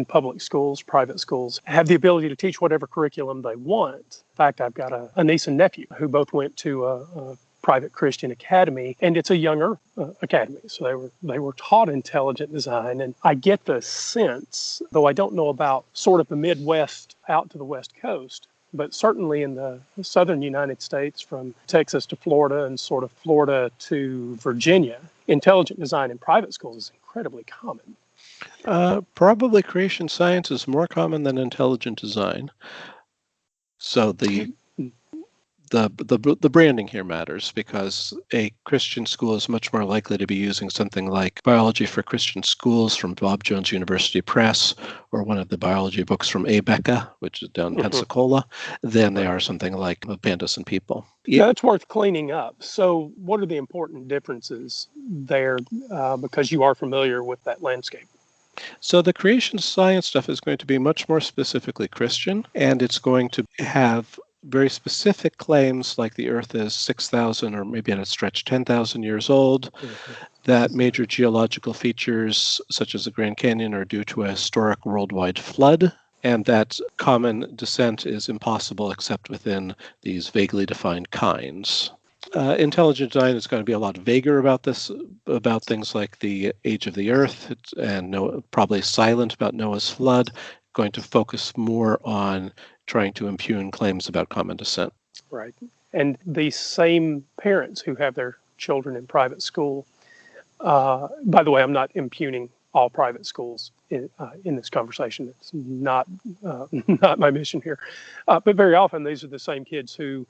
public schools, private schools have the ability to teach whatever curriculum they want. In fact, I've got a niece and nephew who both went to a private Christian academy, and it's a younger academy. So they were taught intelligent design. And I get the sense, though I don't know about sort of the Midwest out to the West Coast, but certainly in the southern United States, from Texas to Florida and sort of Florida to Virginia, intelligent design in private schools is incredibly common. Probably creation science is more common than intelligent design. So the branding here matters, because a Christian school is much more likely to be using something like Biology for Christian Schools from Bob Jones University Press, or one of the biology books from Abeka, which is down in Pensacola, than they are something like Pandas and People. Yeah, that's worth cleaning up. So what are the important differences there, because you are familiar with that landscape? So the creation science stuff is going to be much more specifically Christian, and it's going to have very specific claims like the Earth is 6,000 or maybe at a stretch 10,000 years old, that major geological features such as the Grand Canyon are due to a historic worldwide flood, and that common descent is impossible except within these vaguely defined kinds. Intelligent design is going to be a lot vaguer about this, about things like the age of the Earth, and probably silent about Noah's flood, going to focus more on trying to impugn claims about common descent. Right. And the same parents who have their children in private school, by the way, I'm not impugning all private schools in this conversation. It's not my mission here. But very often these are the same kids who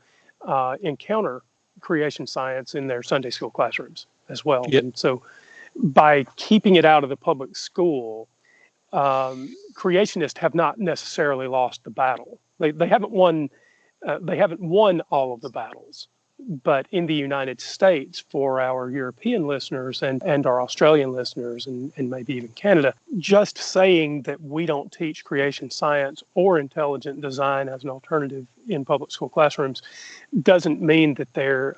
encounter creation science in their Sunday school classrooms as well. Yep. And so by keeping it out of the public school, creationists have not necessarily lost the battle. They haven't won. They haven't won all of the battles. But in the United States, for our European listeners and our Australian listeners and maybe even Canada, just saying that we don't teach creation science or intelligent design as an alternative in public school classrooms doesn't mean that there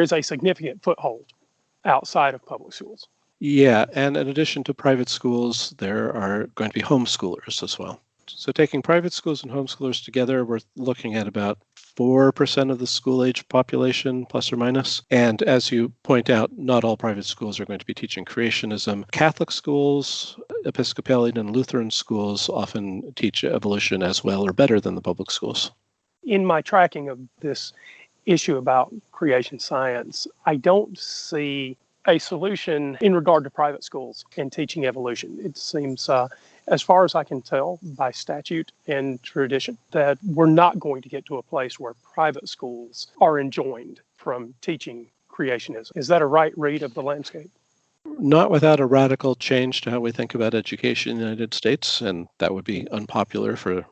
is a significant foothold outside of public schools. Yeah, and in addition to private schools, there are going to be homeschoolers as well. So taking private schools and homeschoolers together, we're looking at about 4% of the school-age population, plus or minus. And as you point out, not all private schools are going to be teaching creationism. Catholic schools, Episcopalian and Lutheran schools often teach evolution as well or better than the public schools. In my tracking of this issue about creation science, I don't see a solution in regard to private schools and teaching evolution. It seems, as far as I can tell by statute and tradition, that we're not going to get to a place where private schools are enjoined from teaching creationism. Is that a right read of the landscape? Not without a radical change to how we think about education in the United States, and that would be unpopular for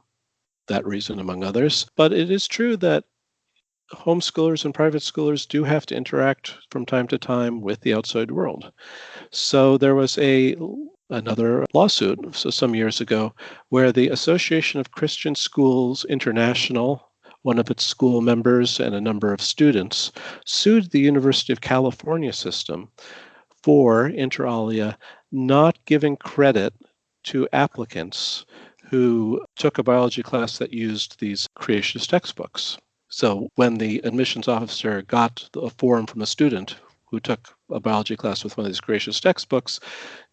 that reason, among others. But it is true that homeschoolers and private schoolers do have to interact from time to time with the outside world. So there was another lawsuit some years ago where the Association of Christian Schools International, one of its school members and a number of students, sued the University of California system for, inter alia, not giving credit to applicants who took a biology class that used these creationist textbooks. So when the admissions officer got a form from a student who took a biology class with one of these creationist textbooks,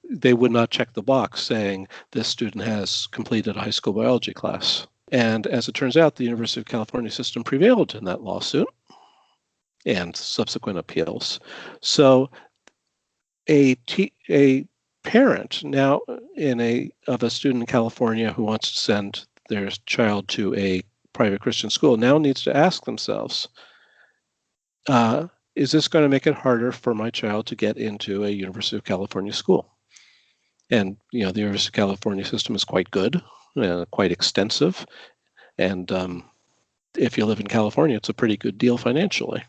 they would not check the box saying this student has completed a high school biology class. And as it turns out, the University of California system prevailed in that lawsuit and subsequent appeals. So a parent now of a student in California who wants to send their child to a private Christian school now needs to ask themselves, is this going to make it harder for my child to get into a University of California school? And, the University of California system is quite good, quite extensive. And if you live in California, it's a pretty good deal financially.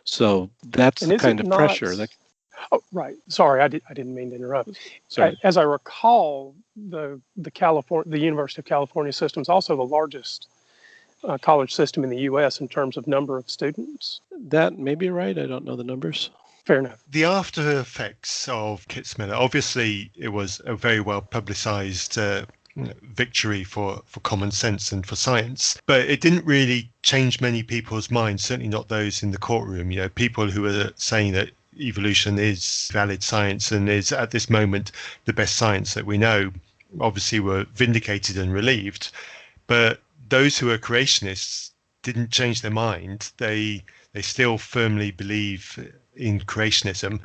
So that's the kind of pressure that... Oh, right. Sorry, I didn't mean to interrupt. Sorry. As I recall, the University of California system is also the largest college system in the U.S. in terms of number of students. That may be right. I don't know the numbers. Fair enough. The after effects of Kitzmiller, obviously it was a very well publicized victory for common sense and for science, but it didn't really change many people's minds, certainly not those in the courtroom. People who were saying that evolution is valid science and is at this moment the best science that we know, obviously were vindicated and relieved. But those who are creationists didn't change their mind. They still firmly believe in creationism.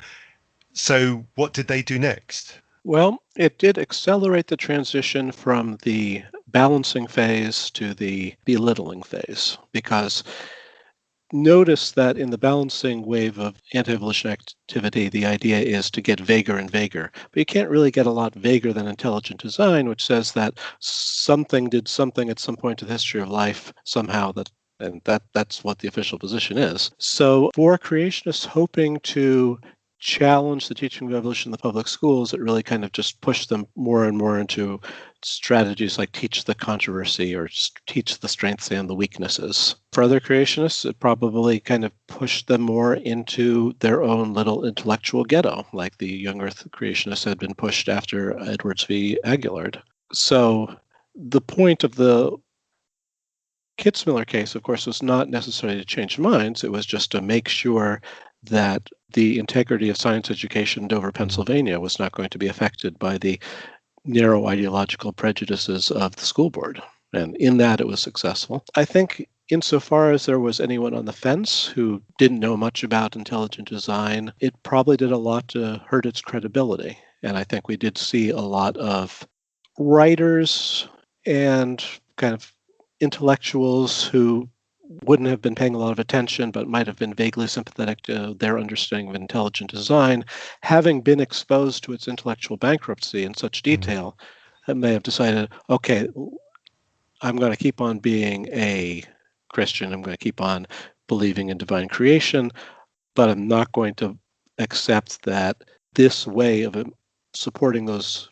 So what did they do next? Well, it did accelerate the transition from the balancing phase to the belittling phase, because notice that in the balancing wave of anti-evolution activity, the idea is to get vaguer and vaguer. But you can't really get a lot vaguer than intelligent design, which says that something did something at some point in the history of life somehow, and that's what the official position is. So for creationists hoping to challenge the teaching of evolution in the public schools, it really kind of just pushed them more and more into strategies like teach the controversy or teach the strengths and the weaknesses. For other creationists, it probably kind of pushed them more into their own little intellectual ghetto, like the young Earth creationists had been pushed after Edwards v. Aguillard. So the point of the Kitzmiller case, of course, was not necessarily to change minds. It was just to make sure that the integrity of science education in Dover, Pennsylvania was not going to be affected by the narrow ideological prejudices of the school board. And in that, it was successful. I think insofar as there was anyone on the fence who didn't know much about intelligent design, it probably did a lot to hurt its credibility. And I think we did see a lot of writers and kind of intellectuals who wouldn't have been paying a lot of attention, but might have been vaguely sympathetic to their understanding of intelligent design, having been exposed to its intellectual bankruptcy in such detail, may have decided, okay, I'm going to keep on being a Christian, I'm going to keep on believing in divine creation, but I'm not going to accept that this way of supporting those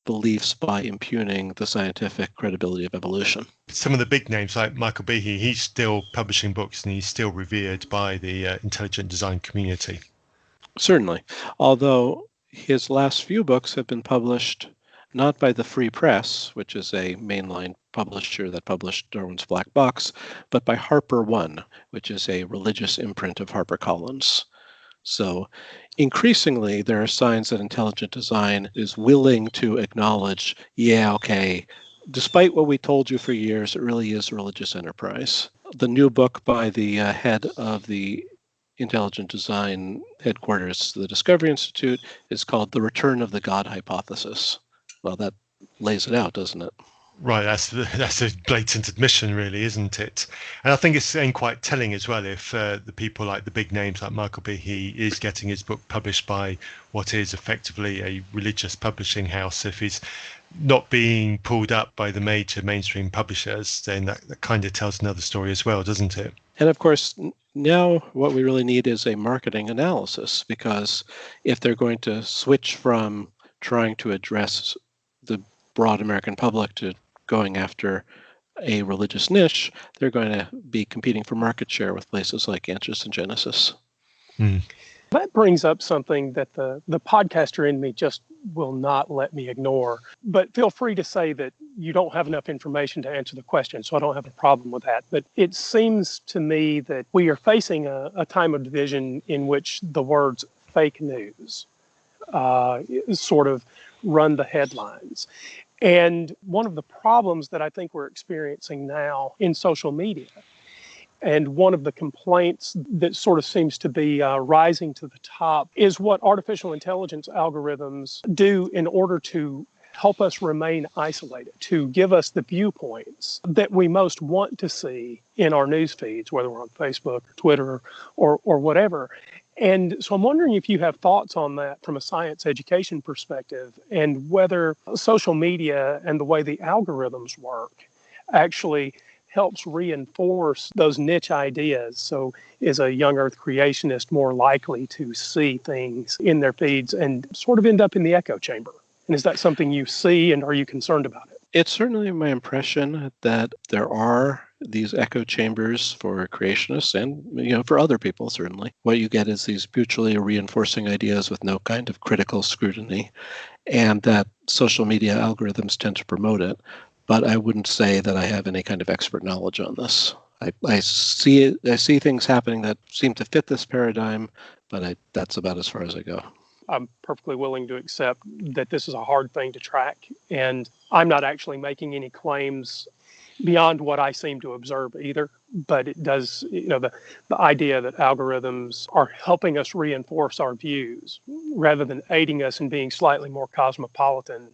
beliefs by impugning the scientific credibility of evolution. Some of the big names like Michael Behe, he's still publishing books and he's still revered by the intelligent design community. Certainly, although his last few books have been published not by the Free Press, which is a mainline publisher that published Darwin's Black Box, but by Harper One, which is a religious imprint of HarperCollins. So increasingly, there are signs that intelligent design is willing to acknowledge, despite what we told you for years, it really is a religious enterprise. The new book by the head of the intelligent design headquarters, the Discovery Institute, is called The Return of the God Hypothesis. Well, that lays it out, doesn't it? Right, that's a blatant admission, really, isn't it? And I think it's quite telling as well if the people like the big names like Michael Behe is getting his book published by what is effectively a religious publishing house. If he's not being pulled up by the major mainstream publishers, then that kind of tells another story as well, doesn't it? And of course, now what we really need is a marketing analysis, because if they're going to switch from trying to address the broad American public to going after a religious niche, they're going to be competing for market share with places like Answers in Genesis. That brings up something that the podcaster in me just will not let me ignore. But feel free to say that you don't have enough information to answer the question, so I don't have a problem with that. But it seems to me that we are facing a time of division in which the words fake news sort of run the headlines. And one of the problems that I think we're experiencing now in social media And one of the complaints that sort of seems to be rising to the top is what artificial intelligence algorithms do in order to help us remain isolated, to give us the viewpoints that we most want to see in our news feeds, whether we're on Facebook or Twitter or whatever. And so I'm wondering if you have thoughts on that from a science education perspective, and whether social media and the way the algorithms work actually helps reinforce those niche ideas. So is a young earth creationist more likely to see things in their feeds and sort of end up in the echo chamber? And is that something you see, and are you concerned about it? It's certainly my impression that there are these echo chambers for creationists and for other people, certainly. What you get is these mutually reinforcing ideas with no kind of critical scrutiny, and that social media algorithms tend to promote it. But I wouldn't say that I have any kind of expert knowledge on this. I see things happening that seem to fit this paradigm, but that's about as far as I go. I'm perfectly willing to accept that this is a hard thing to track, and I'm not actually making any claims beyond what I seem to observe either. But it does, the idea that algorithms are helping us reinforce our views rather than aiding us in being slightly more cosmopolitan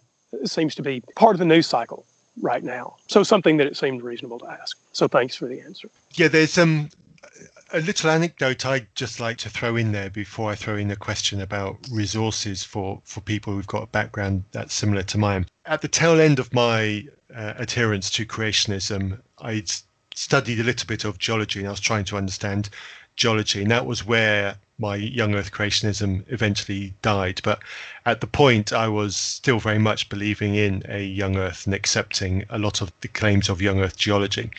seems to be part of the news cycle right now. So something that it seemed reasonable to ask. So thanks for the answer. Yeah, there's a little anecdote I'd just like to throw in there before I throw in a question about resources for people who've got a background that's similar to mine. At the tail end of my adherence to creationism, I'd studied a little bit of geology, and I was trying to understand geology, and that was where my young earth creationism eventually died. But at the point, I was still very much believing in a young earth and accepting a lot of the claims of young earth geology.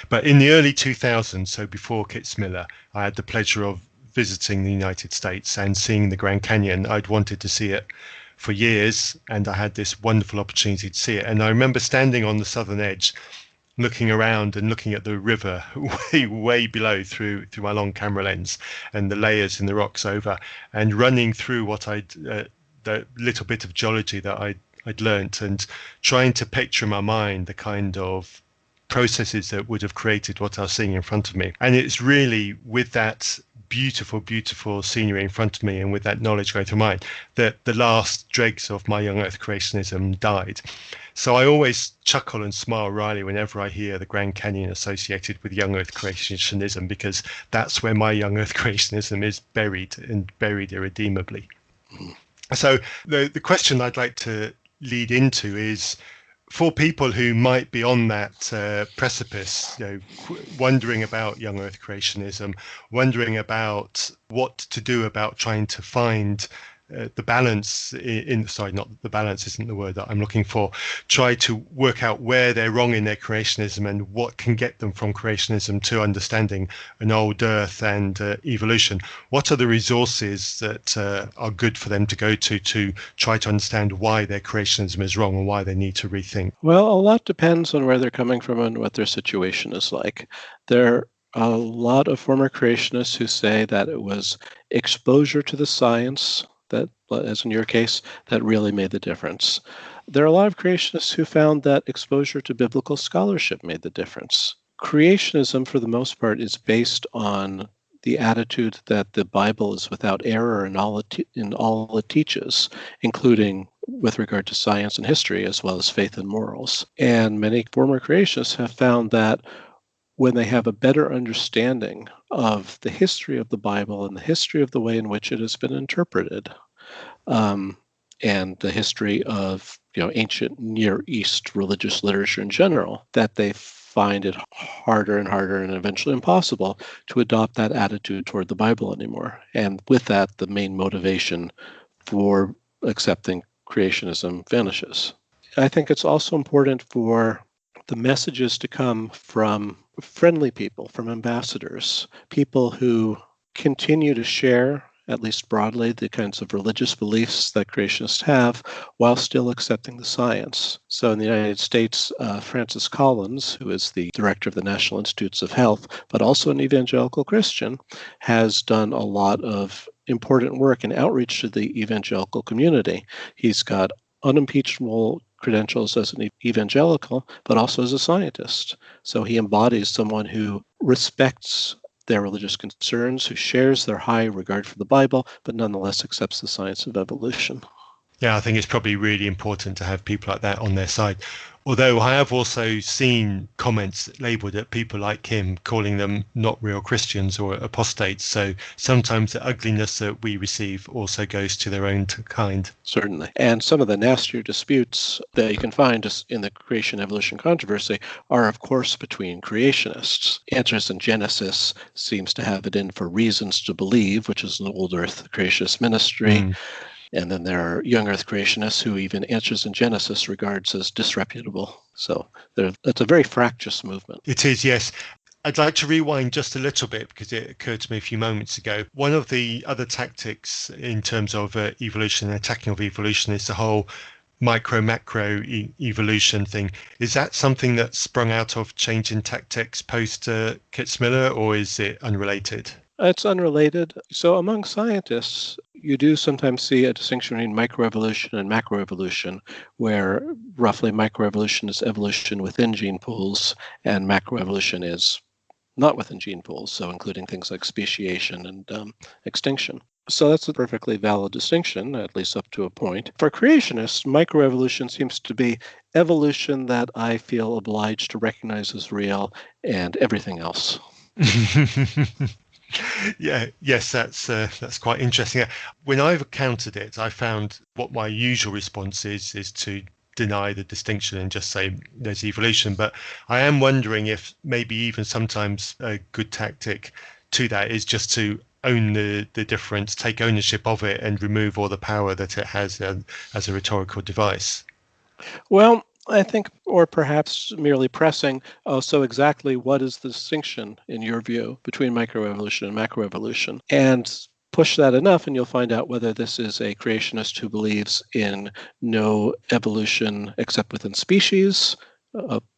But in the early 2000s, so before Kitzmiller, I had the pleasure of visiting the United States and seeing the Grand Canyon. I'd wanted to see it for years, and I had this wonderful opportunity to see it. And I remember standing on the southern edge, looking around and looking at the river way below through my long camera lens and the layers in the rocks over, and running through what the little bit of geology that I'd learnt, and trying to picture in my mind the kind of processes that would have created what I was seeing in front of me. And it's really with that beautiful scenery in front of me, and with that knowledge going through mine, that the last dregs of my young earth creationism died. So I always chuckle and smile wryly whenever I hear the Grand Canyon associated with young earth creationism, because that's where my young earth creationism is buried, and buried irredeemably. So the question I'd like to lead into is, for people who might be on that precipice, wondering about young earth creationism, wondering about what to do about trying to find the balance not the balance isn't the word that I'm looking for, try to work out where they're wrong in their creationism and what can get them from creationism to understanding an old earth and evolution. What are the resources that are good for them to go to try to understand why their creationism is wrong and why they need to rethink? Well, a lot depends on where they're coming from and what their situation is like. There are a lot of former creationists who say that it was exposure to the science that, as in your case, that really made the difference. There are a lot of creationists who found that exposure to biblical scholarship made the difference. Creationism, for the most part, is based on the attitude that the Bible is without error in all it teaches, including with regard to science and history, as well as faith and morals. And many former creationists have found that when they have a better understanding of the history of the Bible and the history of the way in which it has been interpreted, and the history of ancient Near East religious literature in general, that they find it harder and harder and eventually impossible to adopt that attitude toward the Bible anymore. And with that, the main motivation for accepting creationism vanishes. I think it's also important for the messages to come from friendly people, from ambassadors, people who continue to share, at least broadly, the kinds of religious beliefs that creationists have while still accepting the science. So in the United States, Francis Collins, who is the director of the National Institutes of Health, but also an evangelical Christian, has done a lot of important work in outreach to the evangelical community. He's got unimpeachable credentials as an evangelical, but also as a scientist. So he embodies someone who respects their religious concerns, who shares their high regard for the Bible, but nonetheless accepts the science of evolution. Yeah, I think it's probably really important to have people like that on their side. Although I have also seen comments labeled at people like him, calling them not real Christians or apostates. So sometimes the ugliness that we receive also goes to their own kind. Certainly. And some of the nastier disputes that you can find in the creation evolution controversy are, of course, between creationists. Answers in Genesis seems to have it in for reasons to believe, which is an old earth creationist ministry. And then there are young earth creationists who even Answers in Genesis regards as disreputable. So it's a very fractious movement. It is, yes. I'd like to rewind just a little bit because it occurred to me a few moments ago. One of the other tactics in terms of evolution and attacking of evolution is the whole micro-macro evolution thing. Is that something that sprung out of change in tactics post Kitzmiller, or is it unrelated? It's unrelated. So among scientists, you do sometimes see a distinction between microevolution and macroevolution, where roughly microevolution is evolution within gene pools and macroevolution is not within gene pools, so including things like speciation and extinction. So that's a perfectly valid distinction, at least up to a point. For creationists, microevolution seems to be evolution that I feel obliged to recognize as real and everything else. Yeah, yes, that's quite interesting. When I've countered it, I found what my usual response is to deny the distinction and just say there's evolution. But I am wondering if maybe even sometimes a good tactic to that is just to own the difference, take ownership of it, and remove all the power that it has as a rhetorical device. Well, I think, or perhaps merely pressing, so exactly what is the distinction, in your view, between microevolution and macroevolution? And push that enough and you'll find out whether this is a creationist who believes in no evolution except within species,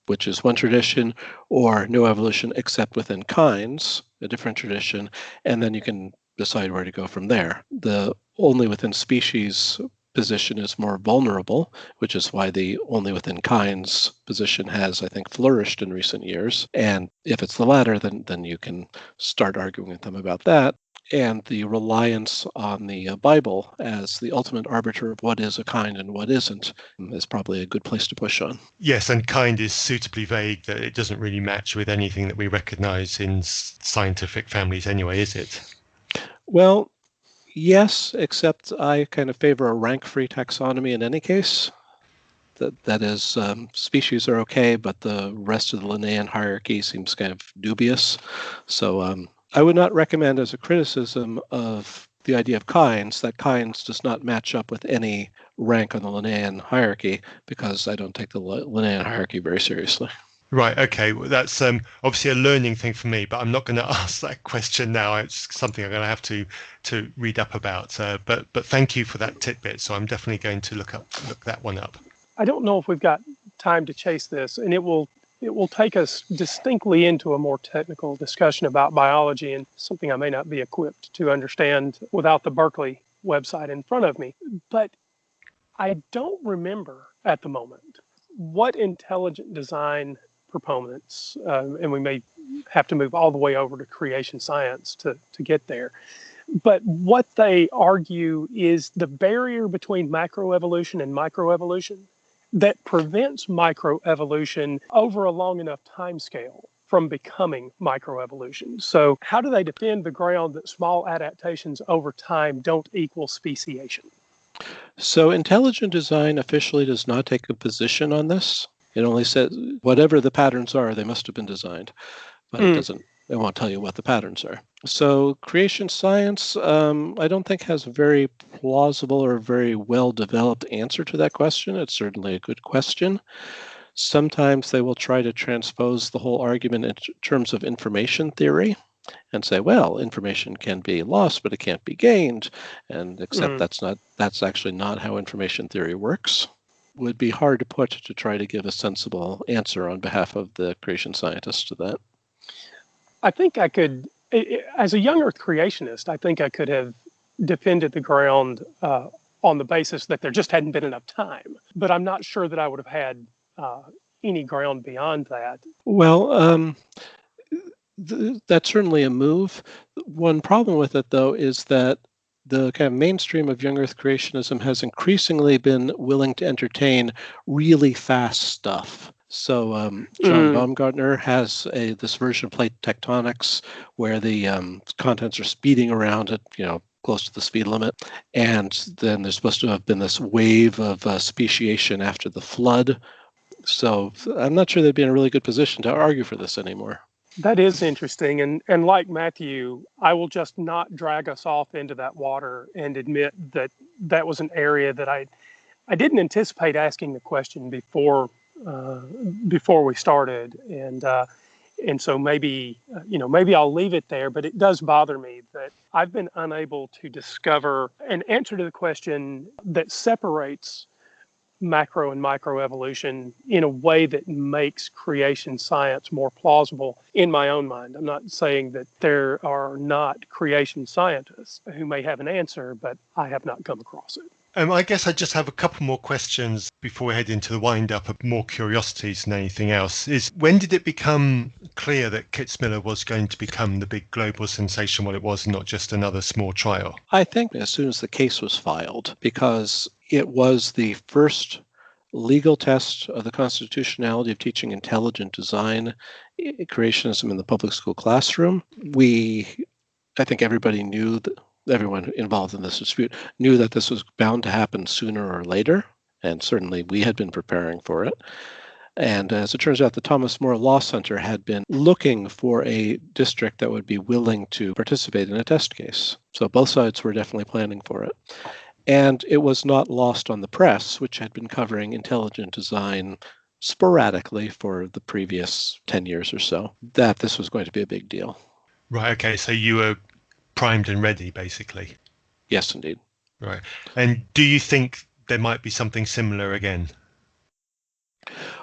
which is one tradition, or no evolution except within kinds, a different tradition, and then you can decide where to go from there. The only within species position is more vulnerable, which is why the only within kinds position has, I think, flourished in recent years. And if it's the latter, then you can start arguing with them about that. And the reliance on the Bible as the ultimate arbiter of what is a kind and what isn't is probably a good place to push on. Yes, and kind is suitably vague that it doesn't really match with anything that we recognize in scientific families anyway, is it? Well, yes, except I kind of favor a rank-free taxonomy in any case. That is, species are okay, but the rest of the Linnaean hierarchy seems kind of dubious. So I would not recommend as a criticism of the idea of kinds that kinds does not match up with any rank on the Linnaean hierarchy, because I don't take the Linnaean hierarchy very seriously. Right. Okay. Well, that's obviously a learning thing for me, but I'm not going to ask that question now. It's something I'm going to have to read up about. But thank you for that tidbit. So I'm definitely going to look that one up. I don't know if we've got time to chase this, and it will take us distinctly into a more technical discussion about biology, and something I may not be equipped to understand without the Berkeley website in front of me. But I don't remember at the moment what intelligent design proponents, and we may have to move all the way over to creation science to get there. But what they argue is the barrier between macroevolution and microevolution that prevents microevolution over a long enough time scale from becoming microevolution. So how do they defend the ground that small adaptations over time don't equal speciation? So intelligent design officially does not take a position on this. It only says whatever the patterns are, they must have been designed, but it won't tell you what the patterns are. So creation science, I don't think has a very plausible or very well-developed answer to that question. It's certainly a good question. Sometimes they will try to transpose the whole argument in terms of information theory and say, well, information can be lost, but it can't be gained. And except that's actually not how information theory works. Would be hard to put to try to give a sensible answer on behalf of the creation scientists to that. I think I could, as a young Earth creationist, I think I could have defended the ground on the basis that there just hadn't been enough time. But I'm not sure that I would have had any ground beyond that. Well, that's certainly a move. One problem with it, though, is that the kind of mainstream of young Earth creationism has increasingly been willing to entertain really fast stuff. So John Baumgartner has this version of plate tectonics where the contents are speeding around at close to the speed limit, and then there's supposed to have been this wave of speciation after the flood. So I'm not sure they'd be in a really good position to argue for this anymore. That is interesting. And like Matthew, I will just not drag us off into that water and admit that that was an area that I didn't anticipate asking the question before we started. And so maybe I'll leave it there, but it does bother me that I've been unable to discover an answer to the question that separates macro and microevolution in a way that makes creation science more plausible in my own mind. I'm not saying that there are not creation scientists who may have an answer, but I have not come across it. I guess I just have a couple more questions before we head into the wind-up, of more curiosities than anything else. Is when did it become clear that Kitzmiller was going to become the big global sensation what it was, not just another small trial? I think as soon as the case was filed, because it was the first legal test of the constitutionality of teaching intelligent design creationism in the public school classroom. I think everybody knew that everyone involved in this dispute knew that this was bound to happen sooner or later, and certainly we had been preparing for it. And as it turns out, the Thomas More Law Center had been looking for a district that would be willing to participate in a test case. So both sides were definitely planning for it. And it was not lost on the press, which had been covering intelligent design sporadically for the previous 10 years or so, that this was going to be a big deal. Right, okay, so you were primed and ready, basically. Yes, indeed. Right. And do you think there might be something similar again?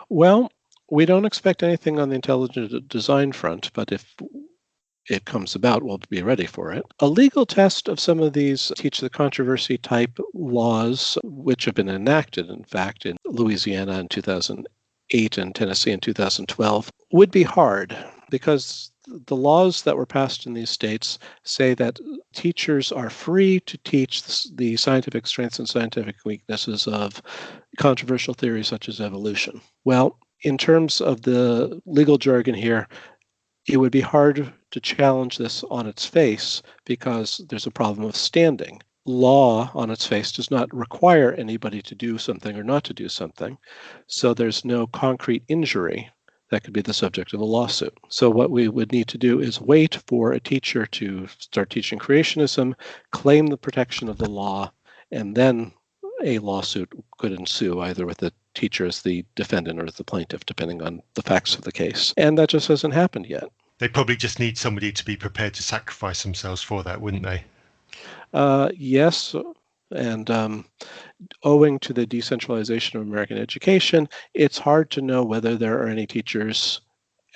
Well, we don't expect anything on the intelligent design front, but if it comes about, we'll be ready for it. A legal test of some of these teach the controversy type laws, which have been enacted, in fact, in Louisiana in 2008 and Tennessee in 2012, would be hard because the laws that were passed in these states say that teachers are free to teach the scientific strengths and scientific weaknesses of controversial theories such as evolution. Well, in terms of the legal jargon here, it would be hard to challenge this on its face because there's a problem of standing. Law on its face does not require anybody to do something or not to do something, so there's no concrete injury that could be the subject of a lawsuit. So what we would need to do is wait for a teacher to start teaching creationism, claim the protection of the law, and then a lawsuit could ensue, either with the teacher as the defendant or as the plaintiff, depending on the facts of the case. And that just hasn't happened yet. They probably just need somebody to be prepared to sacrifice themselves for that, wouldn't they? Yes, and owing to the decentralization of American education, it's hard to know whether there are any teachers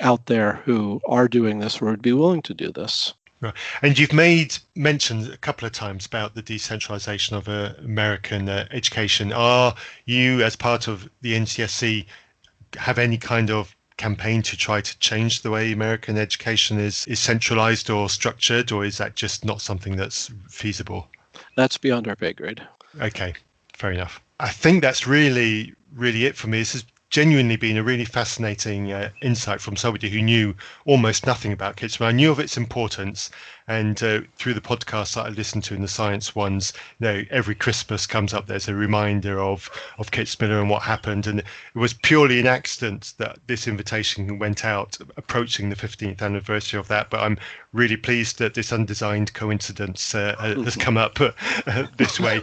out there who are doing this or would be willing to do this. Right. And you've made mention a couple of times about the decentralization of American education. Are you, as part of the NCSC, have any kind of campaign to try to change the way American education is centralized or structured, or is that just not something that's feasible? That's beyond our pay grade. Okay, fair enough. I think that's really it for me. This has genuinely been a really fascinating insight from somebody who knew almost nothing about Kitzmiller. I knew of its importance, and through the podcasts that I listen to in the science ones, every Christmas comes up, there's a reminder of Kitzmiller and what happened, and it was purely an accident that this invitation went out approaching the 15th anniversary of that. But I'm really pleased that this undesigned coincidence has come up this way.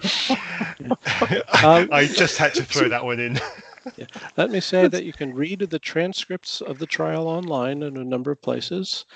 I just had to throw that one in. Yeah. Let me say that you can read the transcripts of the trial online in a number of places.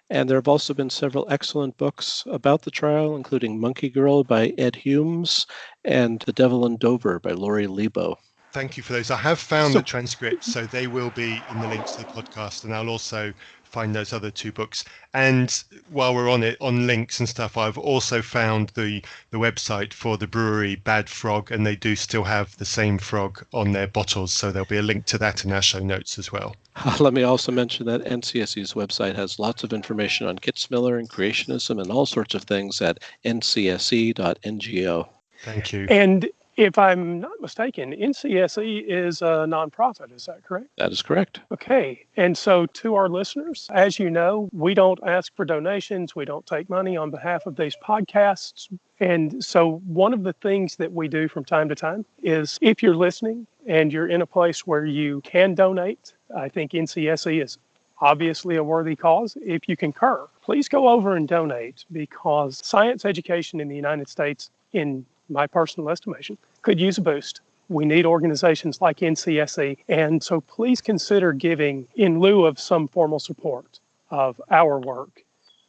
And there have also been several excellent books about the trial, including Monkey Girl by Ed Humes and The Devil in Dover by Laurie Lebo. Thank you for those. I have found the transcripts, so they will be in the links to the podcast, and I'll also find those other two books. And while we're on it, on links and stuff, I've also found the website for the brewery Bad Frog, and they do still have the same frog on their bottles, so there'll be a link to that in our show notes as well. Let me also mention that NCSE's website has lots of information on Kitzmiller and creationism and all sorts of things at ncse.ngo. Thank you. And if I'm not mistaken, NCSE is a nonprofit. Is that correct? That is correct. Okay. And so to our listeners, as you know, we don't ask for donations. We don't take money on behalf of these podcasts. And so one of the things that we do from time to time is if you're listening and you're in a place where you can donate, I think NCSE is obviously a worthy cause. If you concur, please go over and donate, because science education in the United States, in my personal estimation, could use a boost. We need organizations like NCSE, and so please consider giving in lieu of some formal support of our work.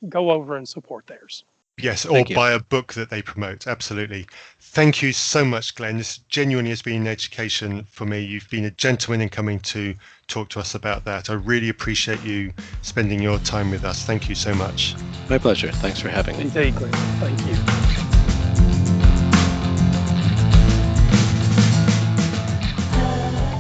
Go over and support theirs. Yes, or buy a book that they promote. Absolutely. Thank you so much, Glenn. This genuinely has been an education for me. You've been a gentleman in coming to talk to us about that. I really appreciate you spending your time with us. Thank you so much. My pleasure. Thanks for having me. Indeed, Glenn. Thank you.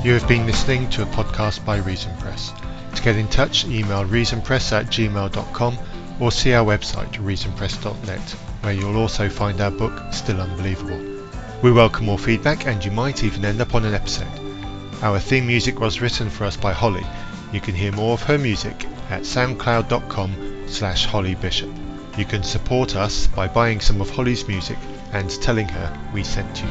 You have been listening to a podcast by Reason Press. To get in touch, email reasonpress@gmail.com or see our website, reasonpress.net, where you'll also find our book, Still Unbelievable. We welcome more feedback, and you might even end up on an episode. Our theme music was written for us by Holly. You can hear more of her music at soundcloud.com/hollybishop. You can support us by buying some of Holly's music and telling her we sent you.